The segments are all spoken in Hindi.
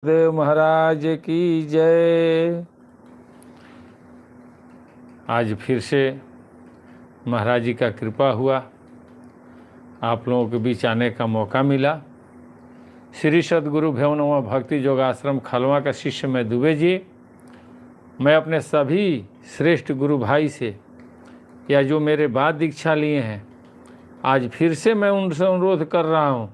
देव महाराज की जय। आज फिर से महाराज जी का कृपा हुआ, आप लोगों के बीच आने का मौका मिला। श्री सद्गुरु भैरवनवा भक्ति योगाश्रम खलवा का शिष्य मैं दुबे जी, मैं अपने सभी श्रेष्ठ गुरु भाई से या जो मेरे बाद दीक्षा लिए हैं, आज फिर से मैं उनसे अनुरोध कर रहा हूँ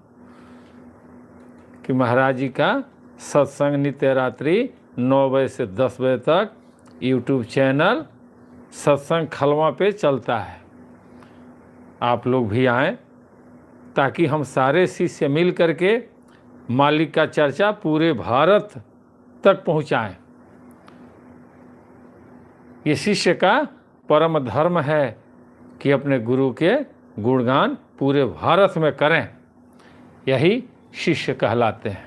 कि महाराज जी का सत्संग नित्य रात्रि 9 बजे से 10 बजे तक यूट्यूब चैनल सत्संग खलवा पे चलता है। आप लोग भी आएँ ताकि हम सारे शिष्य मिल करके मालिक का चर्चा पूरे भारत तक पहुँचाएँ। ये शिष्य का परम धर्म है कि अपने गुरु के गुणगान पूरे भारत में करें, यही शिष्य कहलाते हैं।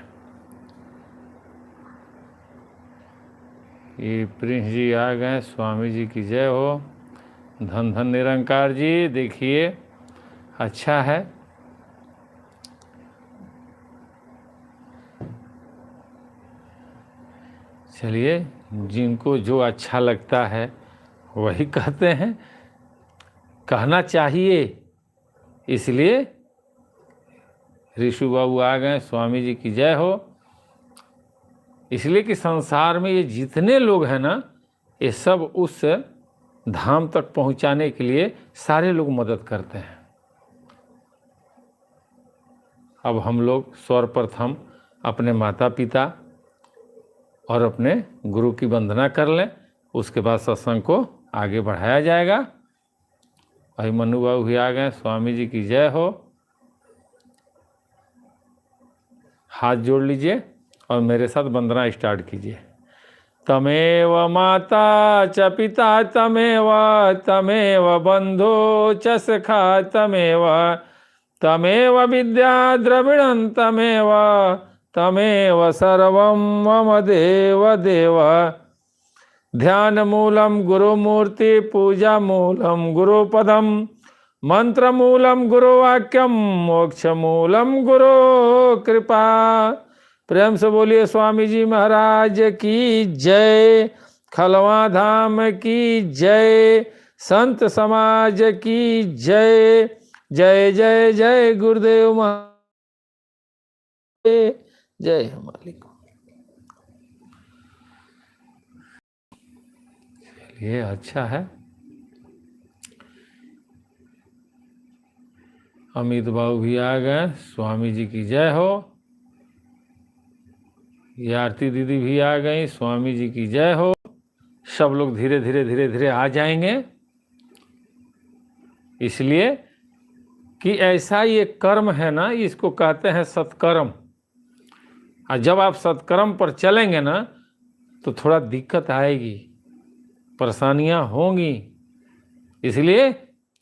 ये प्रिंस जी आ गए, स्वामी जी की जय हो। धन धन निरंकार जी, देखिए अच्छा है। चलिए, जिनको जो अच्छा लगता है वही कहते हैं, कहना चाहिए। इसलिए ऋषु बाबू आ गए, स्वामी जी की जय हो। इसलिए कि संसार में ये जितने लोग हैं ना, ये सब उस धाम तक पहुंचाने के लिए सारे लोग मदद करते हैं। अब हम लोग सर्वप्रथम अपने माता पिता और अपने गुरु की वंदना कर लें, उसके बाद सत्संग को आगे बढ़ाया जाएगा। भाई मनु बाबू भी आ गए, स्वामी जी की जय हो। हाथ जोड़ लीजिए और मेरे साथ वंदना स्टार्ट कीजिए। तमेव माता च पिता तमेव बंधो च सखा तमेव विद्या द्रविणं तमेव सर्वं मम देव देव। ध्यान मूलम गुरुमूर्ति, पूजा मूलम गुरुपदम, मंत्र मूलम गुरुवाक्यम, मोक्ष मूलम गुरु कृपा। प्रेम से बोलिए स्वामी जी महाराज की जय, खलवा धाम की जय, संत समाज की जय। जय जय जय गुरुदेव महाराज, जय मालिक। ये अच्छा है। अमित बाबू भी आ गए, स्वामी जी की जय हो। ये आरती दीदी भी आ गई, स्वामी जी की जय हो। सब लोग धीरे धीरे आ जाएंगे, इसलिए कि ऐसा ये कर्म है ना, इसको कहते हैं सत्कर्म। और जब आप सत्कर्म पर चलेंगे ना तो थोड़ा दिक्कत आएगी, परेशानियां होंगी, इसलिए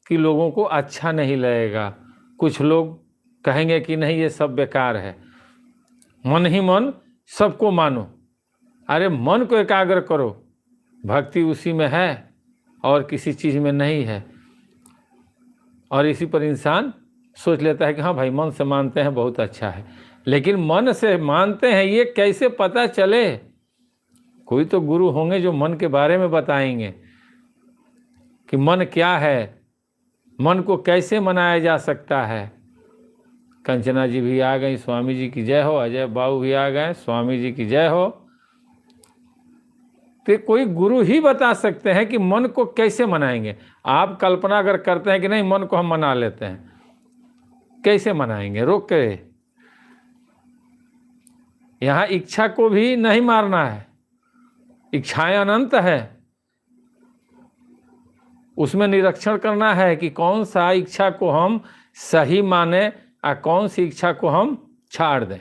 कि लोगों को अच्छा नहीं लगेगा। कुछ लोग कहेंगे कि नहीं ये सब बेकार है, मन ही मन सबको मानो। अरे मन को एकाग्र करो, भक्ति उसी में है और किसी चीज़ में नहीं है। और इसी पर इंसान सोच लेता है कि हाँ भाई मन से मानते हैं, बहुत अच्छा है। लेकिन मन से मानते हैं ये कैसे पता चले? कोई तो गुरु होंगे जो मन के बारे में बताएंगे कि मन क्या है, मन को कैसे मनाया जा सकता है। कंचना जी भी आ गई, स्वामी जी की जय हो। अजय बाबू भी आ गए, स्वामी जी की जय हो। तो कोई गुरु ही बता सकते हैं कि मन को कैसे मनाएंगे। आप कल्पना अगर करते हैं कि नहीं मन को हम मना लेते हैं, कैसे मनाएंगे? रोक के। यहाँ इच्छा को भी नहीं मारना है, इच्छाएं अनंत है, उसमें निरीक्षण करना है कि कौन सा इच्छा को हम सही माने और कौन सी इच्छा को हम छाड़ दें।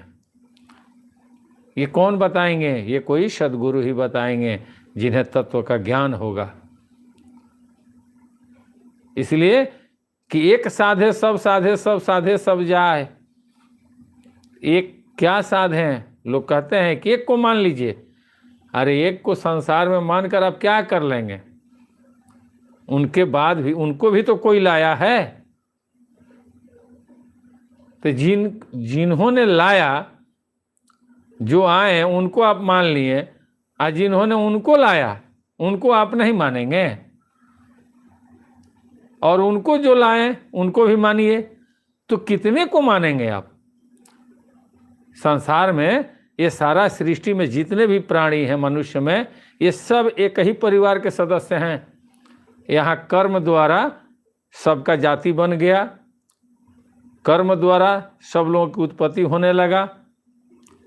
ये कौन बताएंगे? ये कोई सद्गुरु ही बताएंगे जिन्हें तत्व का ज्ञान होगा। इसलिए कि एक साधे सब साधे, सब साधे सब जाए। एक क्या साधे? लोग कहते हैं कि एक को मान लीजिए। अरे एक को संसार में मानकर आप क्या कर लेंगे? उनके बाद भी उनको भी तो कोई लाया है। तो जिन्होंने लाया जो आए उनको आप मान लिए, और जिन्होंने उनको लाया उनको आप नहीं मानेंगे, और उनको जो लाए उनको भी मानिए, तो कितने को मानेंगे आप? संसार में ये सारा सृष्टि में जितने भी प्राणी हैं मनुष्य में, ये सब एक ही परिवार के सदस्य हैं। यहाँ कर्म द्वारा सबका जाति बन गया, कर्म द्वारा सब लोगों की उत्पत्ति होने लगा,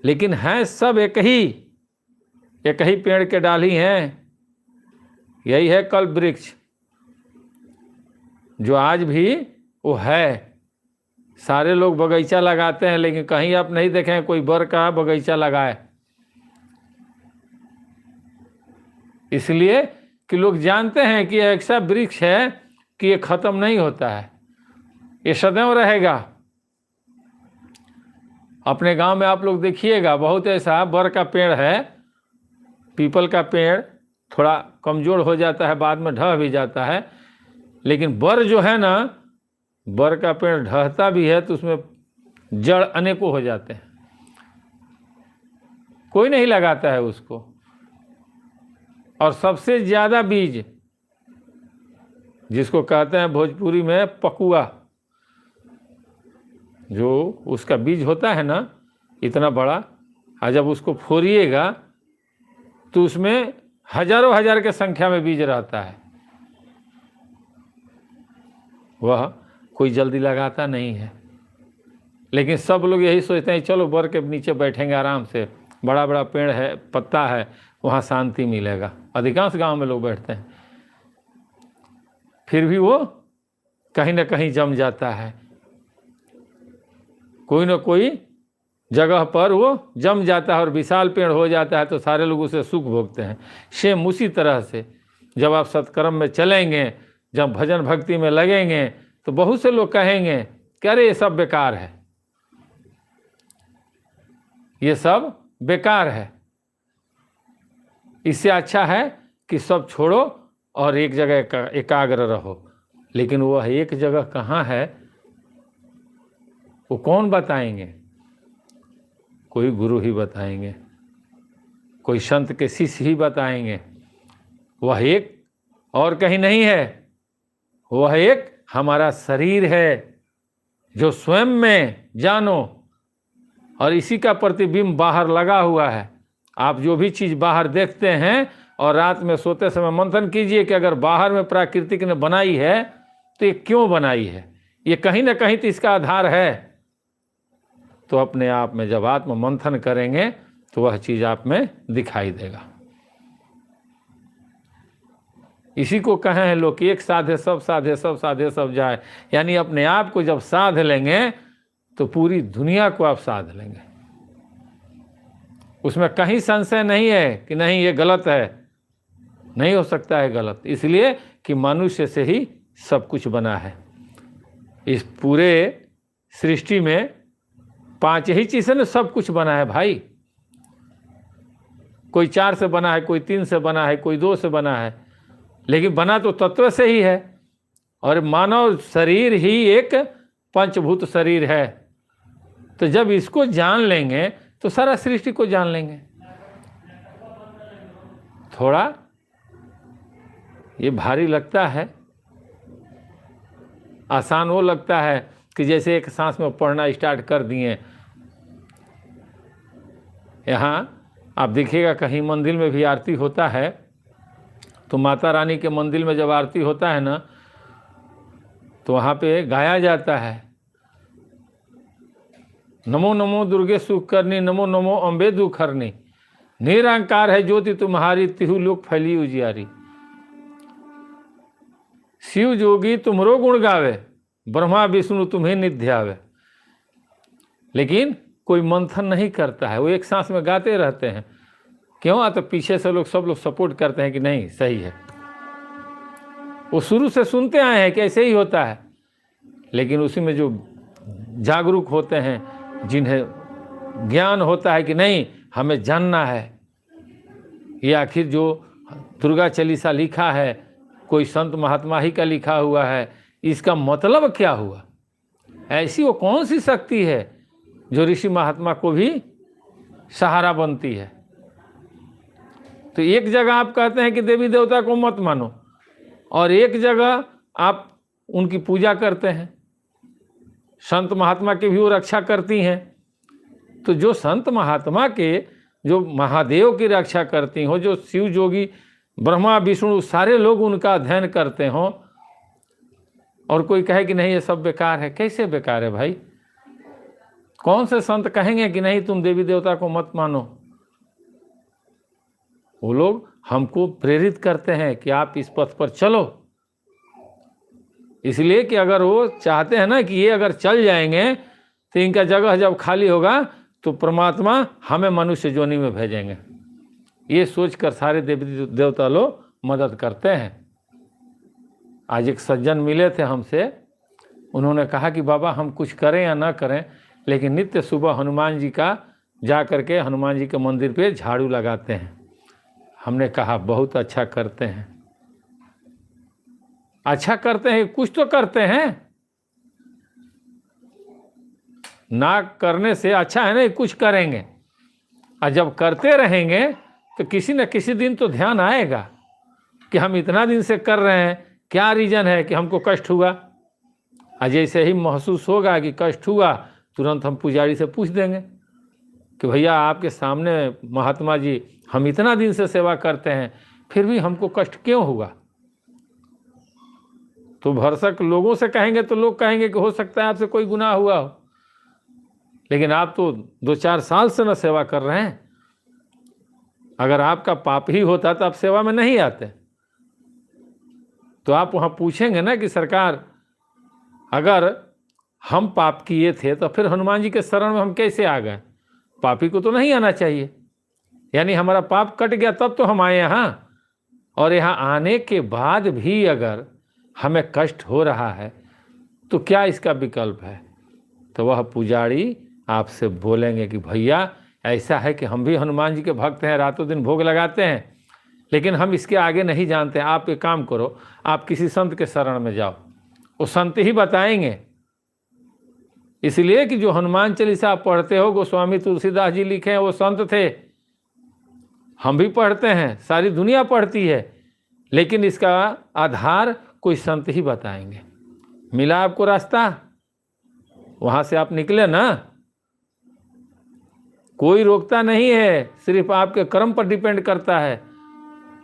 लेकिन हैं सब एक ही पेड़ के डाली हैं। यही है कल्प वृक्ष, जो आज भी वो है। सारे लोग बगीचा लगाते हैं, लेकिन कहीं आप नहीं देखें कोई बर का बगीचा लगाए, इसलिए कि लोग जानते हैं कि यह ऐसा वृक्ष है कि ये खत्म नहीं होता है, ये सदैव रहेगा। अपने गांव में आप लोग देखिएगा, बहुत ऐसा बर का पेड़ है, पीपल का पेड़ थोड़ा कमज़ोर हो जाता है, बाद में ढह भी जाता है, लेकिन बर जो है ना, बर का पेड़ ढहता भी है तो उसमें जड़ अनेकों हो जाते हैं, कोई नहीं लगाता है उसको। और सबसे ज़्यादा बीज जिसको कहते हैं भोजपुरी में पकुआ, जो उसका बीज होता है ना इतना बड़ा, और जब उसको फोड़िएगा तो उसमें हजारों हजार के संख्या में बीज रहता है। वह कोई जल्दी लगाता नहीं है, लेकिन सब लोग यही सोचते हैं चलो बर के नीचे बैठेंगे आराम से, बड़ा बड़ा पेड़ है, पत्ता है, वहाँ शांति मिलेगा। अधिकांश गांव में लोग बैठते हैं, फिर भी वो कहीं ना कहीं जम जाता है, कोई ना कोई जगह पर वो जम जाता है और विशाल पेड़ हो जाता है, तो सारे लोग उसे सुख भोगते हैं। सेम उसी तरह से जब आप सत्कर्म में चलेंगे, जब भजन भक्ति में लगेंगे, तो बहुत से लोग कहेंगे कि अरे ये सब बेकार है, ये सब बेकार है, इससे अच्छा है कि सब छोड़ो और एक जगह एकाग्र रहो। लेकिन वह एक जगह कहाँ है, वो कौन बताएंगे? कोई गुरु ही बताएंगे, कोई संत के शिष्य ही बताएंगे। वह एक और कहीं नहीं है, वह एक हमारा शरीर है, जो स्वयं में जानो, और इसी का प्रतिबिंब बाहर लगा हुआ है। आप जो भी चीज़ बाहर देखते हैं और रात में सोते समय मंथन कीजिए कि अगर बाहर में प्राकृतिक ने बनाई है तो ये क्यों बनाई है, ये कहीं ना कहीं तो इसका आधार है। तो अपने आप में जब आत्म मंथन करेंगे तो वह चीज़ आप में दिखाई देगा। इसी को कहे हैं लोग, एक साधे सब साधे, सब साधे सब जाए। यानी अपने आप को जब साध लेंगे तो पूरी दुनिया को आप साध लेंगे। उसमें कहीं संशय नहीं है कि नहीं ये गलत है, नहीं हो सकता है गलत, इसलिए कि मनुष्य से ही सब कुछ बना है। इस पूरे सृष्टि में 5 ही चीज़ों ने सब कुछ बना है भाई। कोई 4 से बना है, कोई 3 से बना है, कोई 2 से बना है, लेकिन बना तो तत्व से ही है। और मानव शरीर ही एक पंचभूत शरीर है। तो जब इसको जान लेंगे तो सारा सृष्टि को जान लेंगे। थोड़ा ये भारी लगता है, आसान वो लगता है कि जैसे एक सांस में पढ़ना स्टार्ट कर दिए। यहाँ आप देखिएगा कहीं मंदिर में भी आरती होता है, तो माता रानी के मंदिर में जब आरती होता है ना, तो वहाँ पे गाया जाता है, नमो नमो दुर्गे सुख करनी, नमो नमो अम्बे दुख हरनी, निरंकार है ज्योति तुम्हारी, तिहु लोक फैली उजियारी। शिव जोगी तुमरो गुण गावे, ब्रह्मा विष्णु तुम्हें निध्यावे। लेकिन कोई मंथन नहीं करता है, वो एक सांस में गाते रहते हैं। क्यों? तो पीछे से लोग सब लोग सपोर्ट करते हैं कि नहीं सही है। वो शुरू से सुनते आए हैं कि ऐसे ही होता है, लेकिन उसी में जो जागरूक होते हैं, जिन्हें ज्ञान होता है कि नहीं हमें जानना है, ये आखिर जो दुर्गा चालीसा लिखा है कोई संत महात्मा ही का लिखा हुआ है, इसका मतलब क्या हुआ? ऐसी वो कौन सी शक्ति है जो ऋषि महात्मा को भी सहारा बनती है। तो एक जगह आप कहते हैं कि देवी देवता को मत मानो, और एक जगह आप उनकी पूजा करते हैं। संत महात्मा की भी वो रक्षा करती हैं। तो जो संत महात्मा के, जो महादेव की रक्षा करती हो, जो शिव जोगी ब्रह्मा विष्णु सारे लोग उनका अध्ययन करते हों, और कोई कहे कि नहीं ये सब बेकार है, कैसे बेकार है भाई? कौन से संत कहेंगे कि नहीं तुम देवी देवता को मत मानो? वो लोग हमको प्रेरित करते हैं कि आप इस पथ पर चलो। इसलिए कि अगर वो चाहते हैं ना कि ये अगर चल जाएंगे तो इनका जगह जब खाली होगा तो परमात्मा हमें मनुष्य योनि में भेजेंगे। ये सोचकर सारे देवी देवता लोग मदद करते हैं। आज एक सज्जन मिले थे हमसे, उन्होंने कहा कि बाबा हम कुछ करें या ना करें, लेकिन नित्य सुबह हनुमान जी का जा करके हनुमान जी के मंदिर पे झाड़ू लगाते हैं। हमने कहा बहुत अच्छा करते हैं। अच्छा करते हैं, कुछ तो करते हैं ना। करने से अच्छा है ना कुछ करेंगे, और जब करते रहेंगे तो किसी न किसी दिन तो ध्यान आएगा कि हम इतना दिन से कर रहे हैं, क्या रीज़न है कि हमको कष्ट हुआ। और जैसे ही महसूस होगा कि कष्ट हुआ, तुरंत हम पुजारी से पूछ देंगे कि भैया आपके सामने महात्मा जी हम इतना दिन से सेवा करते हैं, फिर भी हमको कष्ट क्यों हुआ? तो भरसक लोगों से कहेंगे तो लोग कहेंगे कि हो सकता है आपसे कोई गुनाह हुआ हो, लेकिन आप तो 2-4 साल से न सेवा कर रहे हैं। अगर आपका पाप ही होता तो आप सेवा में नहीं आते। तो आप वहाँ पूछेंगे ना कि सरकार अगर हम पाप किए थे तो फिर हनुमान जी के शरण में हम कैसे आ गए? पापी को तो नहीं आना चाहिए, यानी हमारा पाप कट गया तब तो हम आए यहाँ, और यहाँ आने के बाद भी अगर हमें कष्ट हो रहा है तो क्या इसका विकल्प है? तो वह पुजारी आपसे बोलेंगे कि भैया ऐसा है कि हम भी हनुमान जी के भक्त हैं, रातों दिन भोग लगाते हैं, लेकिन हम इसके आगे नहीं जानते। आप एक काम करो, आप किसी संत के शरण में जाओ, वो संत ही बताएंगे। इसलिए कि जो हनुमान चालीसा आप पढ़ते हो, गोस्वामी तुलसीदास जी लिखे हैं, वो संत थे, हम भी पढ़ते हैं, सारी दुनिया पढ़ती है, लेकिन इसका आधार कोई संत ही बताएंगे। मिला आपको रास्ता? वहाँ से आप निकले ना, कोई रोकता नहीं है, सिर्फ आपके कर्म पर डिपेंड करता है।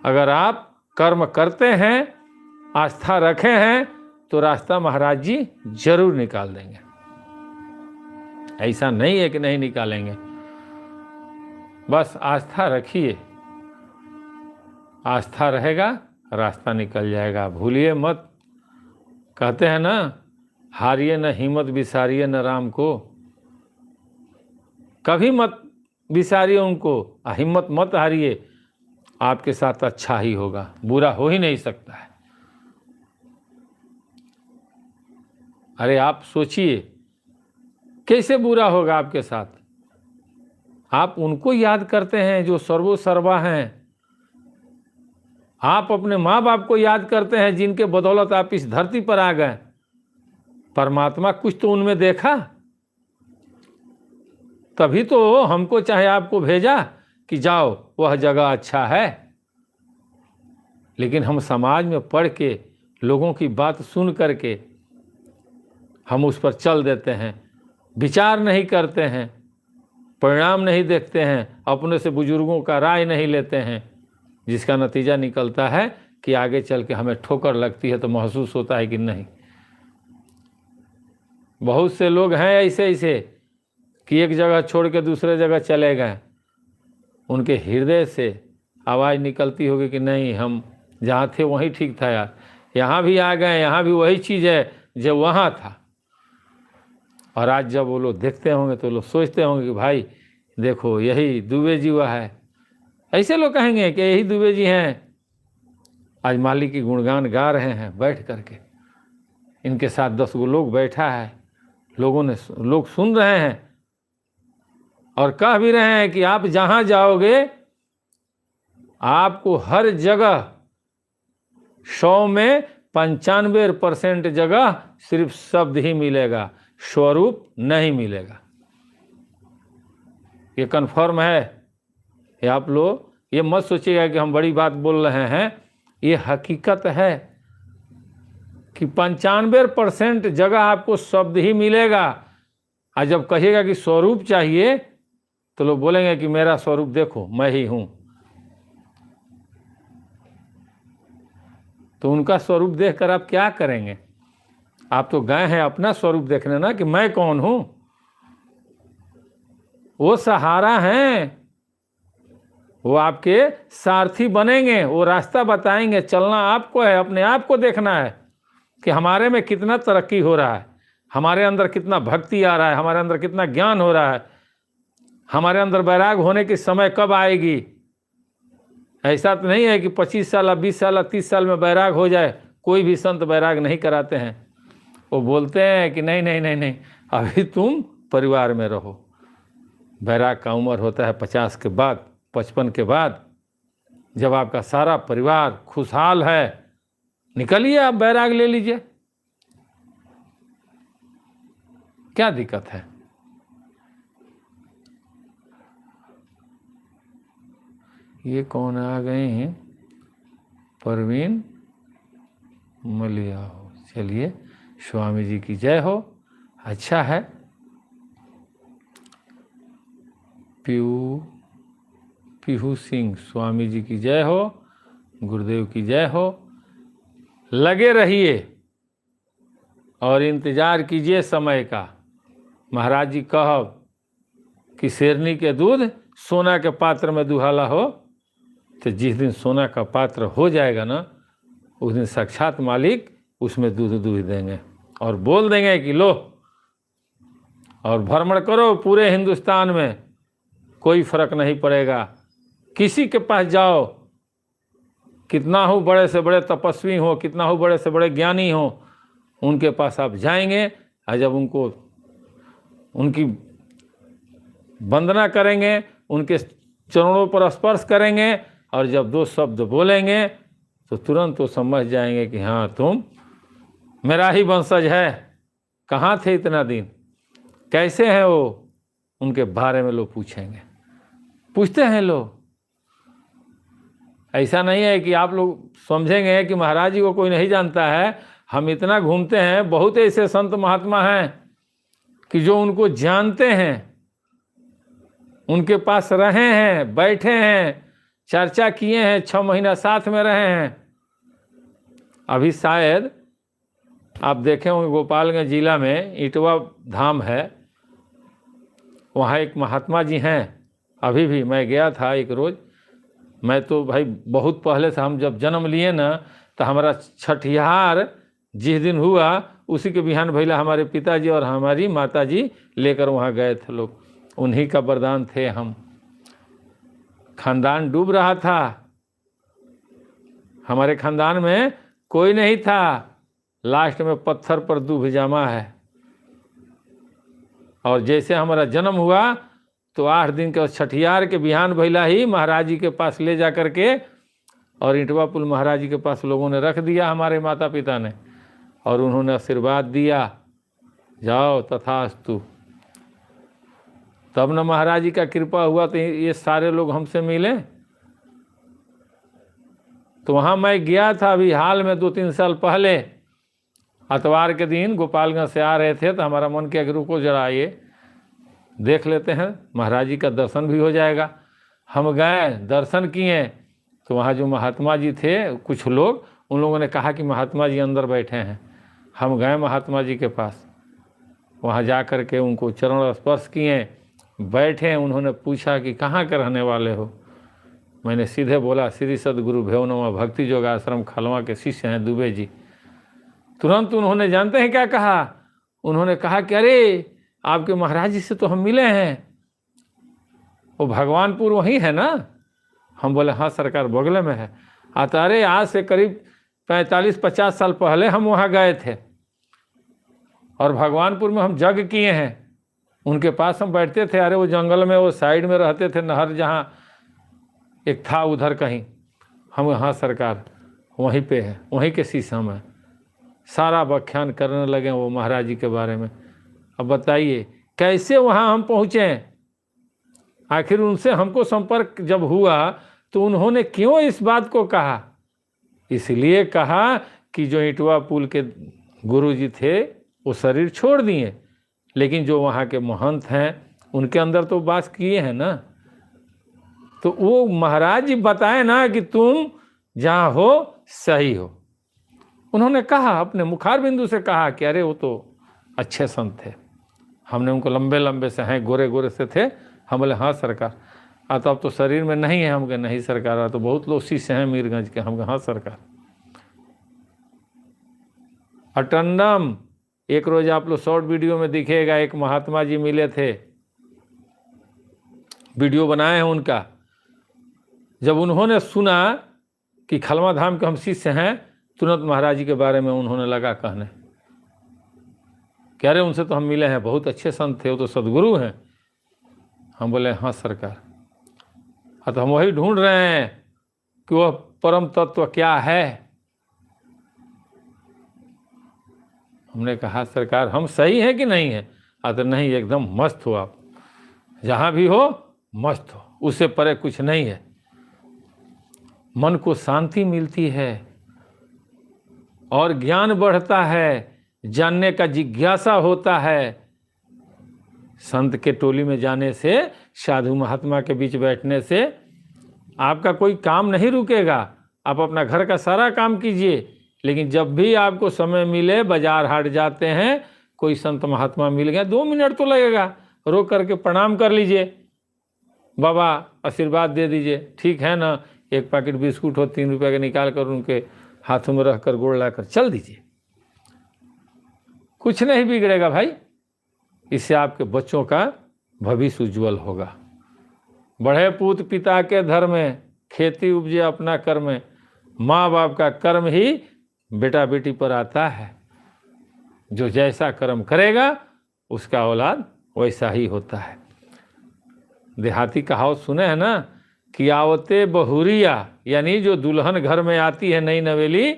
अगर आप कर्म करते हैं, आस्था रखे हैं, तो रास्ता महाराज जी जरूर निकाल देंगे। ऐसा नहीं है कि नहीं निकालेंगे, बस आस्था रखिए, आस्था रहेगा रास्ता निकल जाएगा। भूलिए मत, कहते हैं ना, हारिए न हिम्मत विसारिए न राम को। कभी मत विसारिए उनको, हिम्मत मत हारिए, आपके साथ अच्छा ही होगा, बुरा हो ही नहीं सकता है। अरे आप सोचिए कैसे बुरा होगा आपके साथ? आप उनको याद करते हैं जो सर्वो सर्वा हैं। आप अपने माँ बाप को याद करते हैं जिनके बदौलत आप इस धरती पर आ गए। परमात्मा कुछ तो उनमें देखा, तभी तो हमको चाहे आपको भेजा कि जाओ वह जगह अच्छा है। लेकिन हम समाज में पढ़ के, लोगों की बात सुन करके हम उस पर चल देते हैं, विचार नहीं करते हैं, परिणाम नहीं देखते हैं, अपने से बुजुर्गों का राय नहीं लेते हैं, जिसका नतीजा निकलता है कि आगे चल के हमें ठोकर लगती है तो महसूस होता है कि नहीं। बहुत से लोग हैं ऐसे कि एक जगह छोड़ के दूसरे जगह चले गए, उनके हृदय से आवाज़ निकलती होगी कि नहीं, हम जहाँ थे वहीं ठीक था यार, यहाँ भी आ गए, यहाँ भी वही चीज़ है जो वहाँ था। और आज जब वो लोग देखते होंगे तो लोग सोचते होंगे कि भाई देखो यही दुबे जी हुआ है। ऐसे लोग कहेंगे कि यही दुबे जी हैं, आज मालिक की गुणगान गा रहे हैं बैठ करके, इनके साथ 10 गो लोग बैठा है, लोग सुन रहे हैं और कह भी रहे हैं कि आप जहाँ जाओगे आपको हर जगह 100 में 95% जगह सिर्फ शब्द ही मिलेगा, स्वरूप नहीं मिलेगा। ये कन्फर्म है। ये आप लोग ये मत सोचिएगा कि हम बड़ी बात बोल रहे हैं, ये हकीकत है कि 95% जगह आपको शब्द ही मिलेगा। और जब कहिएगा कि स्वरूप चाहिए तो लोग बोलेंगे कि मेरा स्वरूप देखो, मैं ही हूँ। तो उनका स्वरूप देखकर आप क्या करेंगे? आप तो गए हैं अपना स्वरूप देखने ना, कि मैं कौन हूँ। वो सहारा हैं, वो आपके सारथी बनेंगे, वो रास्ता बताएंगे। चलना आपको है, अपने आप को देखना है कि हमारे में कितना तरक्की हो रहा है, हमारे अंदर कितना भक्ति आ रहा है, हमारे अंदर कितना ज्ञान हो रहा है, हमारे अंदर वैराग होने की समय कब आएगी। ऐसा तो नहीं है कि 25 साल 20 साल 30 साल में वैराग हो जाए। कोई भी संत वैराग नहीं कराते हैं। वो बोलते हैं कि नहीं नहीं नहीं नहीं, अभी तुम परिवार में रहो। वैराग का उम्र होता है 50 के बाद, 55 के बाद, जब आपका सारा परिवार खुशहाल है, निकलिए आप वैराग ले लीजिए। क्या दिक्कत है? ये कौन आ गए हैं? परवीन मलिया हो। चलिए, स्वामी जी की जय हो। अच्छा है। पीहू सिंह, स्वामी जी की जय हो, गुरुदेव की जय हो। लगे रहिए और इंतजार कीजिए समय का। महाराज जी कहो कि शेरनी के दूध सोना के पात्र में दुहाला हो, तो जिस दिन सोना का पात्र हो जाएगा ना, उस दिन साक्षात मालिक उसमें दूध दूध देंगे और बोल देंगे कि लो, और भ्रमण करो पूरे हिंदुस्तान में, कोई फर्क नहीं पड़ेगा। किसी के पास जाओ, कितना हो बड़े से बड़े तपस्वी हो, कितना हो बड़े से बड़े ज्ञानी हो, उनके पास आप जाएंगे और जब उनको उनकी वंदना करेंगे, उनके चरणों पर स्पर्श करेंगे और जब 2 शब्द बोलेंगे तो तुरंत वो समझ जाएंगे कि हाँ, तुम मेरा ही वंशज है। कहाँ थे इतना दिन, कैसे हैं वो, उनके बारे में लोग पूछेंगे, पूछते हैं लोग। ऐसा नहीं है कि आप लोग समझेंगे कि महाराज जी को कोई नहीं जानता है। हम इतना घूमते हैं, बहुत ऐसे संत महात्मा हैं कि जो उनको जानते हैं, उनके पास रहे हैं, बैठे हैं, चर्चा किए हैं, 6 महीना साथ में रहे हैं। अभी शायद आप देखे होंगे गोपालगंज जिला में इटवा धाम है, वहाँ एक महात्मा जी हैं। अभी भी मैं गया था एक रोज़। मैं तो भाई बहुत पहले से, हम जब जन्म लिए ना, तो हमारा छठिहार जिस दिन हुआ उसी के बिहान भैया हमारे पिताजी और हमारी माताजी लेकर वहाँ गए थे लोग। उन्हीं का वरदान थे हम। खानदान डूब रहा था, हमारे खानदान में कोई नहीं था। लास्ट में पत्थर पर दूब जमा है। और जैसे हमारा जन्म हुआ तो 8 दिन के छठियार के बिहान भैला ही महाराज जी के पास ले जा करके और इटवा पुल महाराज जी के पास लोगों ने रख दिया, हमारे माता पिता ने, और उन्होंने आशीर्वाद दिया, जाओ तथास्तु। तब न महाराज जी का कृपा हुआ तो ये सारे लोग हमसे मिले। तो वहाँ मैं गया था अभी हाल में 2-3 साल पहले। अतवार के दिन गोपालगंज से आ रहे थे तो हमारा मन किया कि रुको जरा आइए देख लेते हैं, महाराज जी का दर्शन भी हो जाएगा। हम गए, दर्शन किए तो वहाँ जो महात्मा जी थे, कुछ लोग, उन लोगों ने कहा कि महात्मा जी अंदर बैठे हैं। हम गए महात्मा जी के पास, वहाँ जा कर के उनको चरण स्पर्श किए, बैठे। उन्होंने पूछा कि कहाँ के रहने वाले हो। मैंने सीधे बोला श्री सद्गुरु भैवनमा भक्ति योग आश्रम खलवा के शिष्य हैं दुबे जी। तुरंत उन्होंने जानते हैं क्या कहा? उन्होंने कहा कि अरे आपके महाराज जी से तो हम मिले हैं, वो भगवानपुर वहीं है ना। हम बोले हाँ सरकार, बगल में है। आता अरे आज से करीब 45-50 साल पहले हम वहाँ गए थे और भगवानपुर में हम यज्ञ किए हैं। उनके पास हम बैठते थे। अरे वो जंगल में, वो साइड में रहते थे, नहर जहाँ एक था उधर कहीं। हम हाँ सरकार वहीं पे है, वहीं के शीशा में। सारा व्याख्यान करने लगे वो महाराज जी के बारे में। अब बताइए कैसे वहाँ हम पहुँचे? आखिर उनसे हमको संपर्क जब हुआ तो उन्होंने क्यों इस बात को कहा? इसलिए कहा कि जो इटवा पुल के गुरुजी थे वो शरीर छोड़ दिए, लेकिन जो वहाँ के महंत हैं उनके अंदर तो वास किए हैं ना। तो वो महाराज जी बताए ना कि तुम जहाँ हो सही हो। उन्होंने कहा, अपने मुखार बिंदु से कहा कि अरे वो तो अच्छे संत थे, हमने उनको लंबे लंबे से हैं, गोरे गोरे से थे। हम बोले हाँ सरकार। तो अब तो शरीर में नहीं है। हम कहे नहीं सरकार, तो बहुत लोग शिष्य हैं मीरगंज के। हम कहे हाँ सरकार। अटंडम, एक रोज आप लोग शॉर्ट वीडियो में दिखेगा, एक महात्मा जी मिले थे, वीडियो बनाए हैं उनका। जब उन्होंने सुना कि खलमा धाम के हम शिष्य हैं, तुरंत महाराज जी के बारे में उन्होंने लगा कहने, कह रहे उनसे तो हम मिले हैं, बहुत अच्छे संत थे, वो तो सदगुरु हैं। हम बोले हाँ सरकार। तो हम वही ढूंढ रहे हैं कि वह परम तत्व क्या है। हमने कहा सरकार हम सही हैं कि नहीं है? तो नहीं, एकदम मस्त हो आप, जहाँ भी हो मस्त हो, उससे परे कुछ नहीं है। मन को शांति मिलती है और ज्ञान बढ़ता है, जानने का जिज्ञासा होता है। संत के टोली में जाने से, साधु महात्मा के बीच बैठने से आपका कोई काम नहीं रुकेगा। आप अपना घर का सारा काम कीजिए, लेकिन जब भी आपको समय मिले, बाजार हाट जाते हैं, कोई संत महात्मा मिल गया, 2 मिनट तो लगेगा, रोक करके प्रणाम कर लीजिए, बाबा आशीर्वाद दे दीजिए, ठीक है ना। एक पैकेट बिस्कुट हो 3 रुपये का निकाल कर उनके हाथों में रख कर गोड़ ला कर चल दीजिए, कुछ नहीं बिगड़ेगा भाई। इससे आपके बच्चों का भविष्य उज्जवल होगा। बढ़े पूत पिता के धर्म में, खेती उपजे अपना कर्म में। माँ बाप का कर्म ही बेटा बेटी पर आता है। जो जैसा कर्म करेगा उसका औलाद वैसा ही होता है। देहाती कहावत सुने हैं ना कि आवते बहुरिया, यानी जो दुल्हन घर में आती है नई नवेली,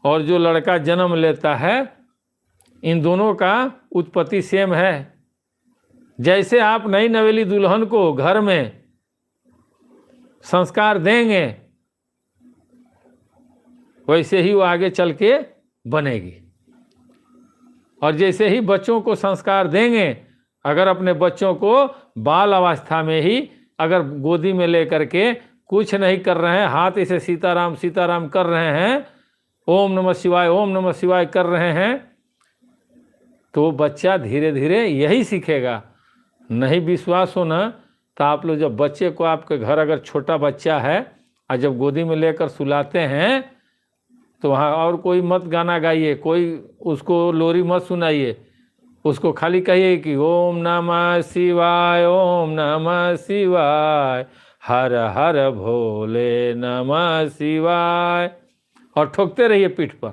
और जो लड़का जन्म लेता है, इन दोनों का उत्पत्ति सेम है। जैसे आप नई नवेली दुल्हन को घर में संस्कार देंगे, वैसे ही वो आगे चल के बनेगी। और जैसे ही बच्चों को संस्कार देंगे, अगर अपने बच्चों को बाल अवस्था में ही अगर गोदी में लेकर के कुछ नहीं कर रहे हैं, हाथ इसे सीताराम सीताराम कर रहे हैं, ओम नमः शिवाय ओम नमः शिवाय कर रहे हैं, तो बच्चा धीरे धीरे यही सीखेगा। नहीं विश्वास हो ना, तो आप लोग जब बच्चे को, आपके घर अगर छोटा बच्चा है और जब गोदी में लेकर सुलाते हैं, तो वहाँ और कोई मत गाना गाइए, कोई उसको लोरी मत सुनाइए, उसको खाली कहिए कि ओम नमः शिवाय ओम नमः शिवाय, हर हर भोले नमः शिवाय, और ठोकते रहिए पीठ पर।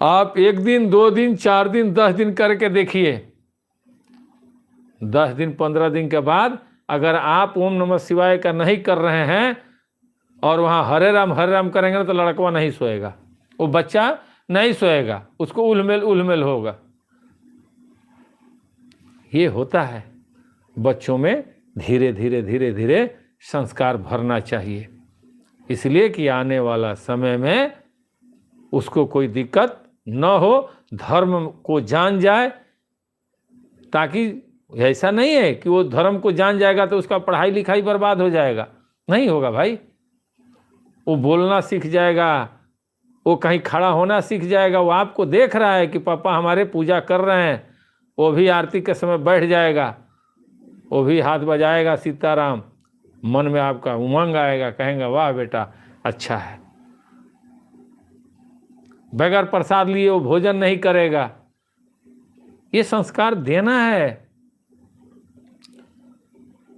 आप 1 दिन 2 दिन 4 दिन 10 दिन करके देखिए। 10 दिन 15 दिन के बाद अगर आप ओम नमः शिवाय का नहीं कर रहे हैं और वहाँ हरे राम करेंगे ना, तो लड़कवा नहीं सोएगा, वो बच्चा नहीं सोएगा, उसको उलमेल होगा। ये होता है। बच्चों में धीरे धीरे धीरे धीरे संस्कार भरना चाहिए, इसलिए कि आने वाला समय में उसको कोई दिक्कत न हो, धर्म को जान जाए। ताकि ऐसा नहीं है कि वो धर्म को जान जाएगा तो उसका पढ़ाई लिखाई बर्बाद हो जाएगा, नहीं होगा भाई। वो बोलना सीख जाएगा, वो कहीं खड़ा होना सीख जाएगा, वो आपको देख रहा है कि पापा हमारे पूजा कर रहे हैं, वो भी आरती के समय बैठ जाएगा, वो भी हाथ बजाएगा सीताराम, मन में आपका उमंग आएगा, कहेंगे वाह बेटा अच्छा है। बगैर प्रसाद लिए वो भोजन नहीं करेगा। ये संस्कार देना है।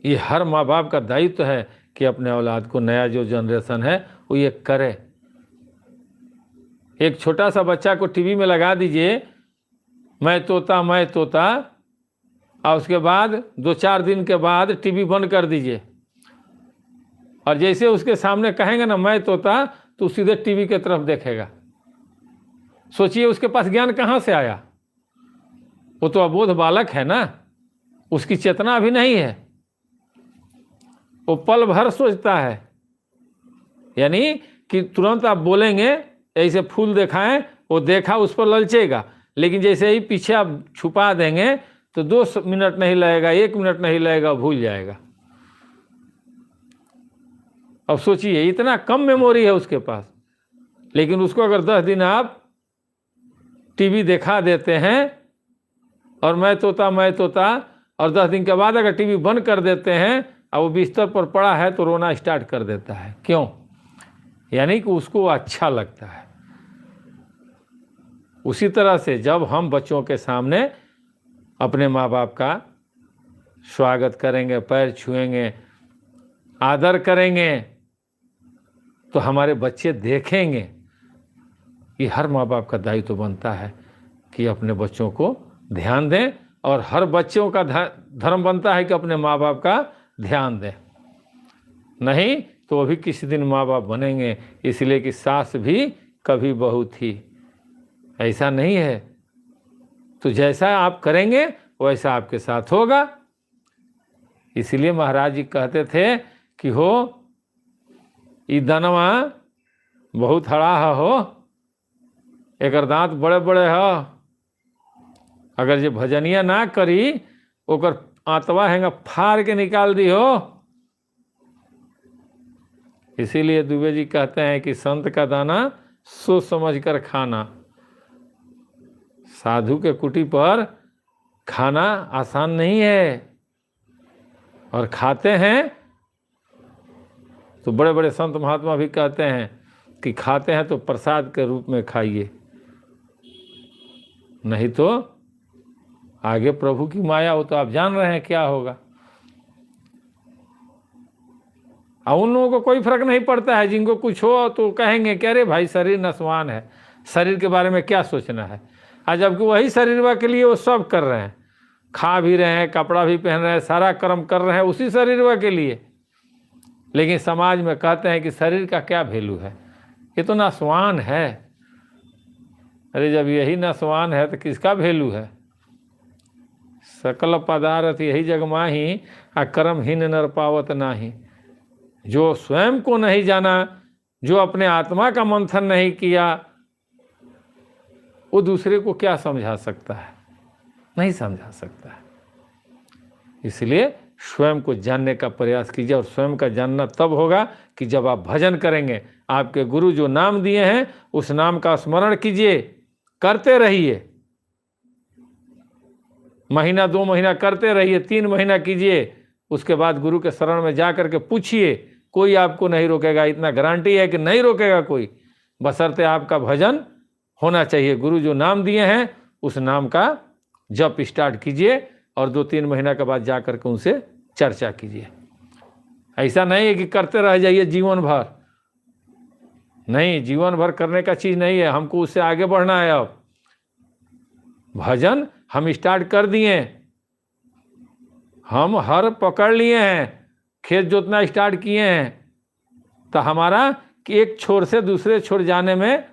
ये हर माँ बाप का दायित्व है कि अपने औलाद को, नया जो जनरेशन है वो ये करे। एक छोटा सा बच्चा को टीवी में लगा दीजिए, मैं तोता, और उसके बाद 2-4 दिन के बाद टीवी बंद कर दीजिए, और जैसे उसके सामने कहेंगे ना मैं तोता, तो सीधे टीवी की तरफ देखेगा। सोचिए उसके पास ज्ञान कहाँ से आया? वो तो अबोध बालक है ना, उसकी चेतना अभी नहीं है। वो पल भर सोचता है, यानी कि तुरंत आप बोलेंगे ऐसे फूल दिखाएं, वो देखा उस पर ललचेगा, लेकिन जैसे ही पीछे आप छुपा देंगे तो 2 मिनट नहीं लगेगा, 1 मिनट नहीं लगेगा, भूल जाएगा। अब सोचिए इतना कम मेमोरी है उसके पास, लेकिन उसको अगर 10 दिन आप टीवी दिखा देते हैं और मैं तोता, और 10 दिन के बाद अगर टीवी बंद कर देते हैं और वो बिस्तर पर पड़ा है तो रोना स्टार्ट कर देता है। क्यों? यानी कि उसको अच्छा लगता है। उसी तरह से जब हम बच्चों के सामने अपने माँ बाप का स्वागत करेंगे, पैर छुएंगे, आदर करेंगे, तो हमारे बच्चे देखेंगे कि हर माँ बाप का दायित्व तो बनता है कि अपने बच्चों को ध्यान दें, और हर बच्चों का धर्म बनता है कि अपने माँ बाप का ध्यान दें। नहीं तो अभी किसी दिन माँ बाप बनेंगे, इसलिए कि सास भी कभी बहू थी, ऐसा नहीं है। तो जैसा आप करेंगे वैसा आपके साथ होगा। इसलिए महाराज जी कहते थे कि हो ई दनवा बहुत हड़ा हो, एक दांत बड़े बड़े हो, अगर ये भजनिया ना करी ओकर आंतवा हैंगा फाड़ के निकाल दी हो। इसीलिए दुबे जी कहते हैं कि संत का दाना सोच समझ कर खाना। साधु के कुटी पर खाना आसान नहीं है, और खाते हैं तो बड़े बड़े संत महात्मा भी कहते हैं कि खाते हैं तो प्रसाद के रूप में खाइए, नहीं तो आगे प्रभु की माया हो तो आप जान रहे हैं क्या होगा। और उन लोगों को कोई फर्क नहीं पड़ता है, जिनको कुछ हो तो कहेंगे कि अरे भाई शरीर नस्वान है, शरीर के बारे में क्या सोचना है। आज जबकि वही शरीर के लिए वो सब कर रहे हैं, खा भी रहे हैं, कपड़ा भी पहन रहे हैं, सारा कर्म कर रहे हैं उसी शरीर के लिए। लेकिन समाज में कहते हैं कि शरीर का क्या वैल्यू है, ये तो नस्वान है। अरे जब यही नस्वान है तो किसका वैल्यू है। सकल पदार्थ यही जग माही, आ कर्महीन नर पावत नाही। जो स्वयं को नहीं जाना, जो अपने आत्मा का मंथन नहीं किया, वो दूसरे को क्या समझा सकता है, नहीं समझा सकता है। इसलिए स्वयं को जानने का प्रयास कीजिए, और स्वयं का जानना तब होगा कि जब आप भजन करेंगे। आपके गुरु जो नाम दिए हैं उस नाम का स्मरण कीजिए, करते रहिए, महीना 2 महीना करते रहिए, 3 महीना कीजिए। उसके बाद गुरु के शरण में जा करके पूछिए, कोई आपको नहीं रोकेगा, इतना गारंटी है कि नहीं रोकेगा कोई, बशर्ते आपका भजन होना चाहिए। गुरु जो नाम दिए हैं उस नाम का जप स्टार्ट कीजिए, और 2-3 महीना के बाद जा करके उनसे चर्चा कीजिए। ऐसा नहीं है कि करते रह जाइए जीवन भर, नहीं, जीवन भर करने का चीज़ नहीं है, हमको उससे आगे बढ़ना है। अब भजन हम स्टार्ट कर दिए, हम हर पकड़ लिए हैं, खेत जोतना स्टार्ट किए हैं, तो हमारा कि एक छोर से दूसरे छोर जाने में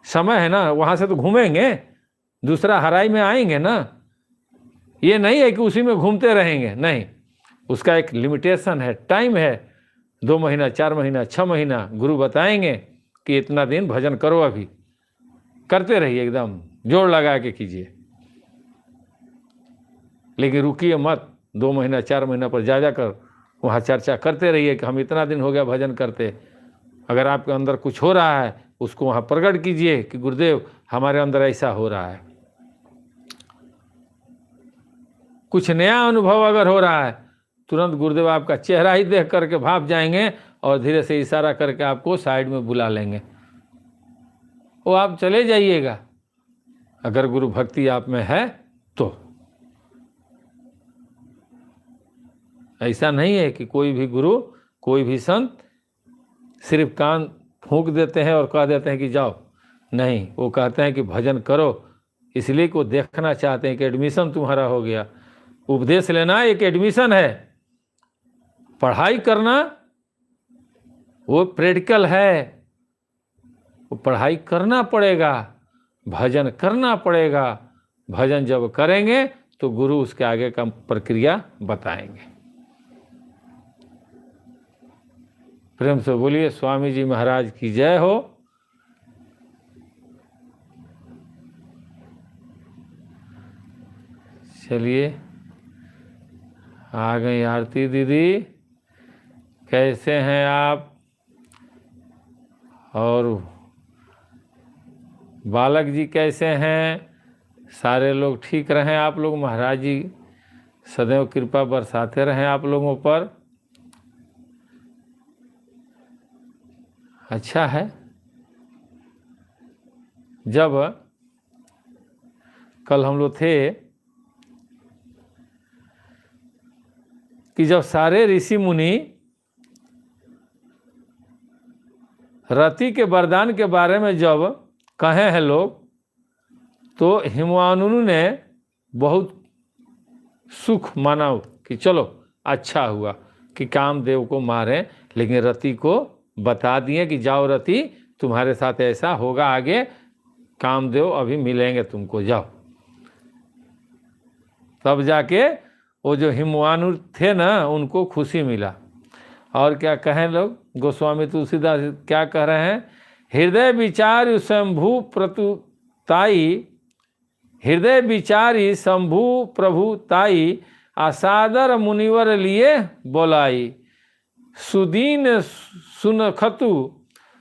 समय है ना, वहाँ से तो घूमेंगे, दूसरा हराई में आएंगे ना। ये नहीं है कि उसी में घूमते रहेंगे, नहीं, उसका एक लिमिटेशन है, टाइम है। 2 महीना, 4 महीना, 6 महीना गुरु बताएंगे कि इतना दिन भजन करो, अभी करते रहिए, एकदम जोर लगा के कीजिए, लेकिन रुकिए मत। 2 महीना 4 महीना पर जा जाकर वहाँ चर्चा करते रहिए कि हम इतना दिन हो गया भजन करते। अगर आपके अंदर कुछ हो रहा है उसको वहाँ प्रकट कीजिए कि गुरुदेव हमारे अंदर ऐसा हो रहा है। कुछ नया अनुभव अगर हो रहा है, तुरंत गुरुदेव आपका चेहरा ही देख करके भाप जाएंगे और धीरे से इशारा करके आपको साइड में बुला लेंगे, वो आप चले जाइएगा, अगर गुरु भक्ति आप में है तो। ऐसा नहीं है कि कोई भी गुरु, कोई भी संत सिर्फ कान फूंक देते हैं और कह देते हैं कि जाओ, नहीं, वो कहते हैं कि भजन करो, इसलिए कि वो देखना चाहते हैं कि एडमिशन तुम्हारा हो गया। उपदेश लेना एक एडमिशन है, पढ़ाई करना वो प्रैक्टिकल है, वो पढ़ाई करना पड़ेगा, भजन करना पड़ेगा। भजन जब करेंगे तो गुरु उसके आगे का प्रक्रिया बताएंगे। प्रेम से बोलिए स्वामी जी महाराज की जय हो। चलिए आ गई आरती दीदी, कैसे हैं आप? और बालक जी कैसे हैं? सारे लोग ठीक रहें आप लोग, महाराज जी सदैव कृपा बरसाते रहें आप लोगों पर। अच्छा है, जब कल हम लोग थे कि जब सारे ऋषि मुनि रति के वरदान के बारे में जब कहे हैं लोग, तो हिमवानु ने बहुत सुख माना कि चलो अच्छा हुआ कि कामदेव को मारे, लेकिन रति को बता दिए कि जाओ रति, तुम्हारे साथ ऐसा होगा आगे, कामदेव अभी मिलेंगे तुमको, जाओ। तब जाके वो जो हिमवानु थे ना, उनको खुशी मिला। और क्या कहें लोग, गोस्वामी तुलसीदास क्या कह रहे हैं? हृदय विचार शंभु प्रतुताई, हृदय विचारी शंभु प्रभुताई, आसादर मुनिवर लिए बोलाई, सुदीन सुनखतु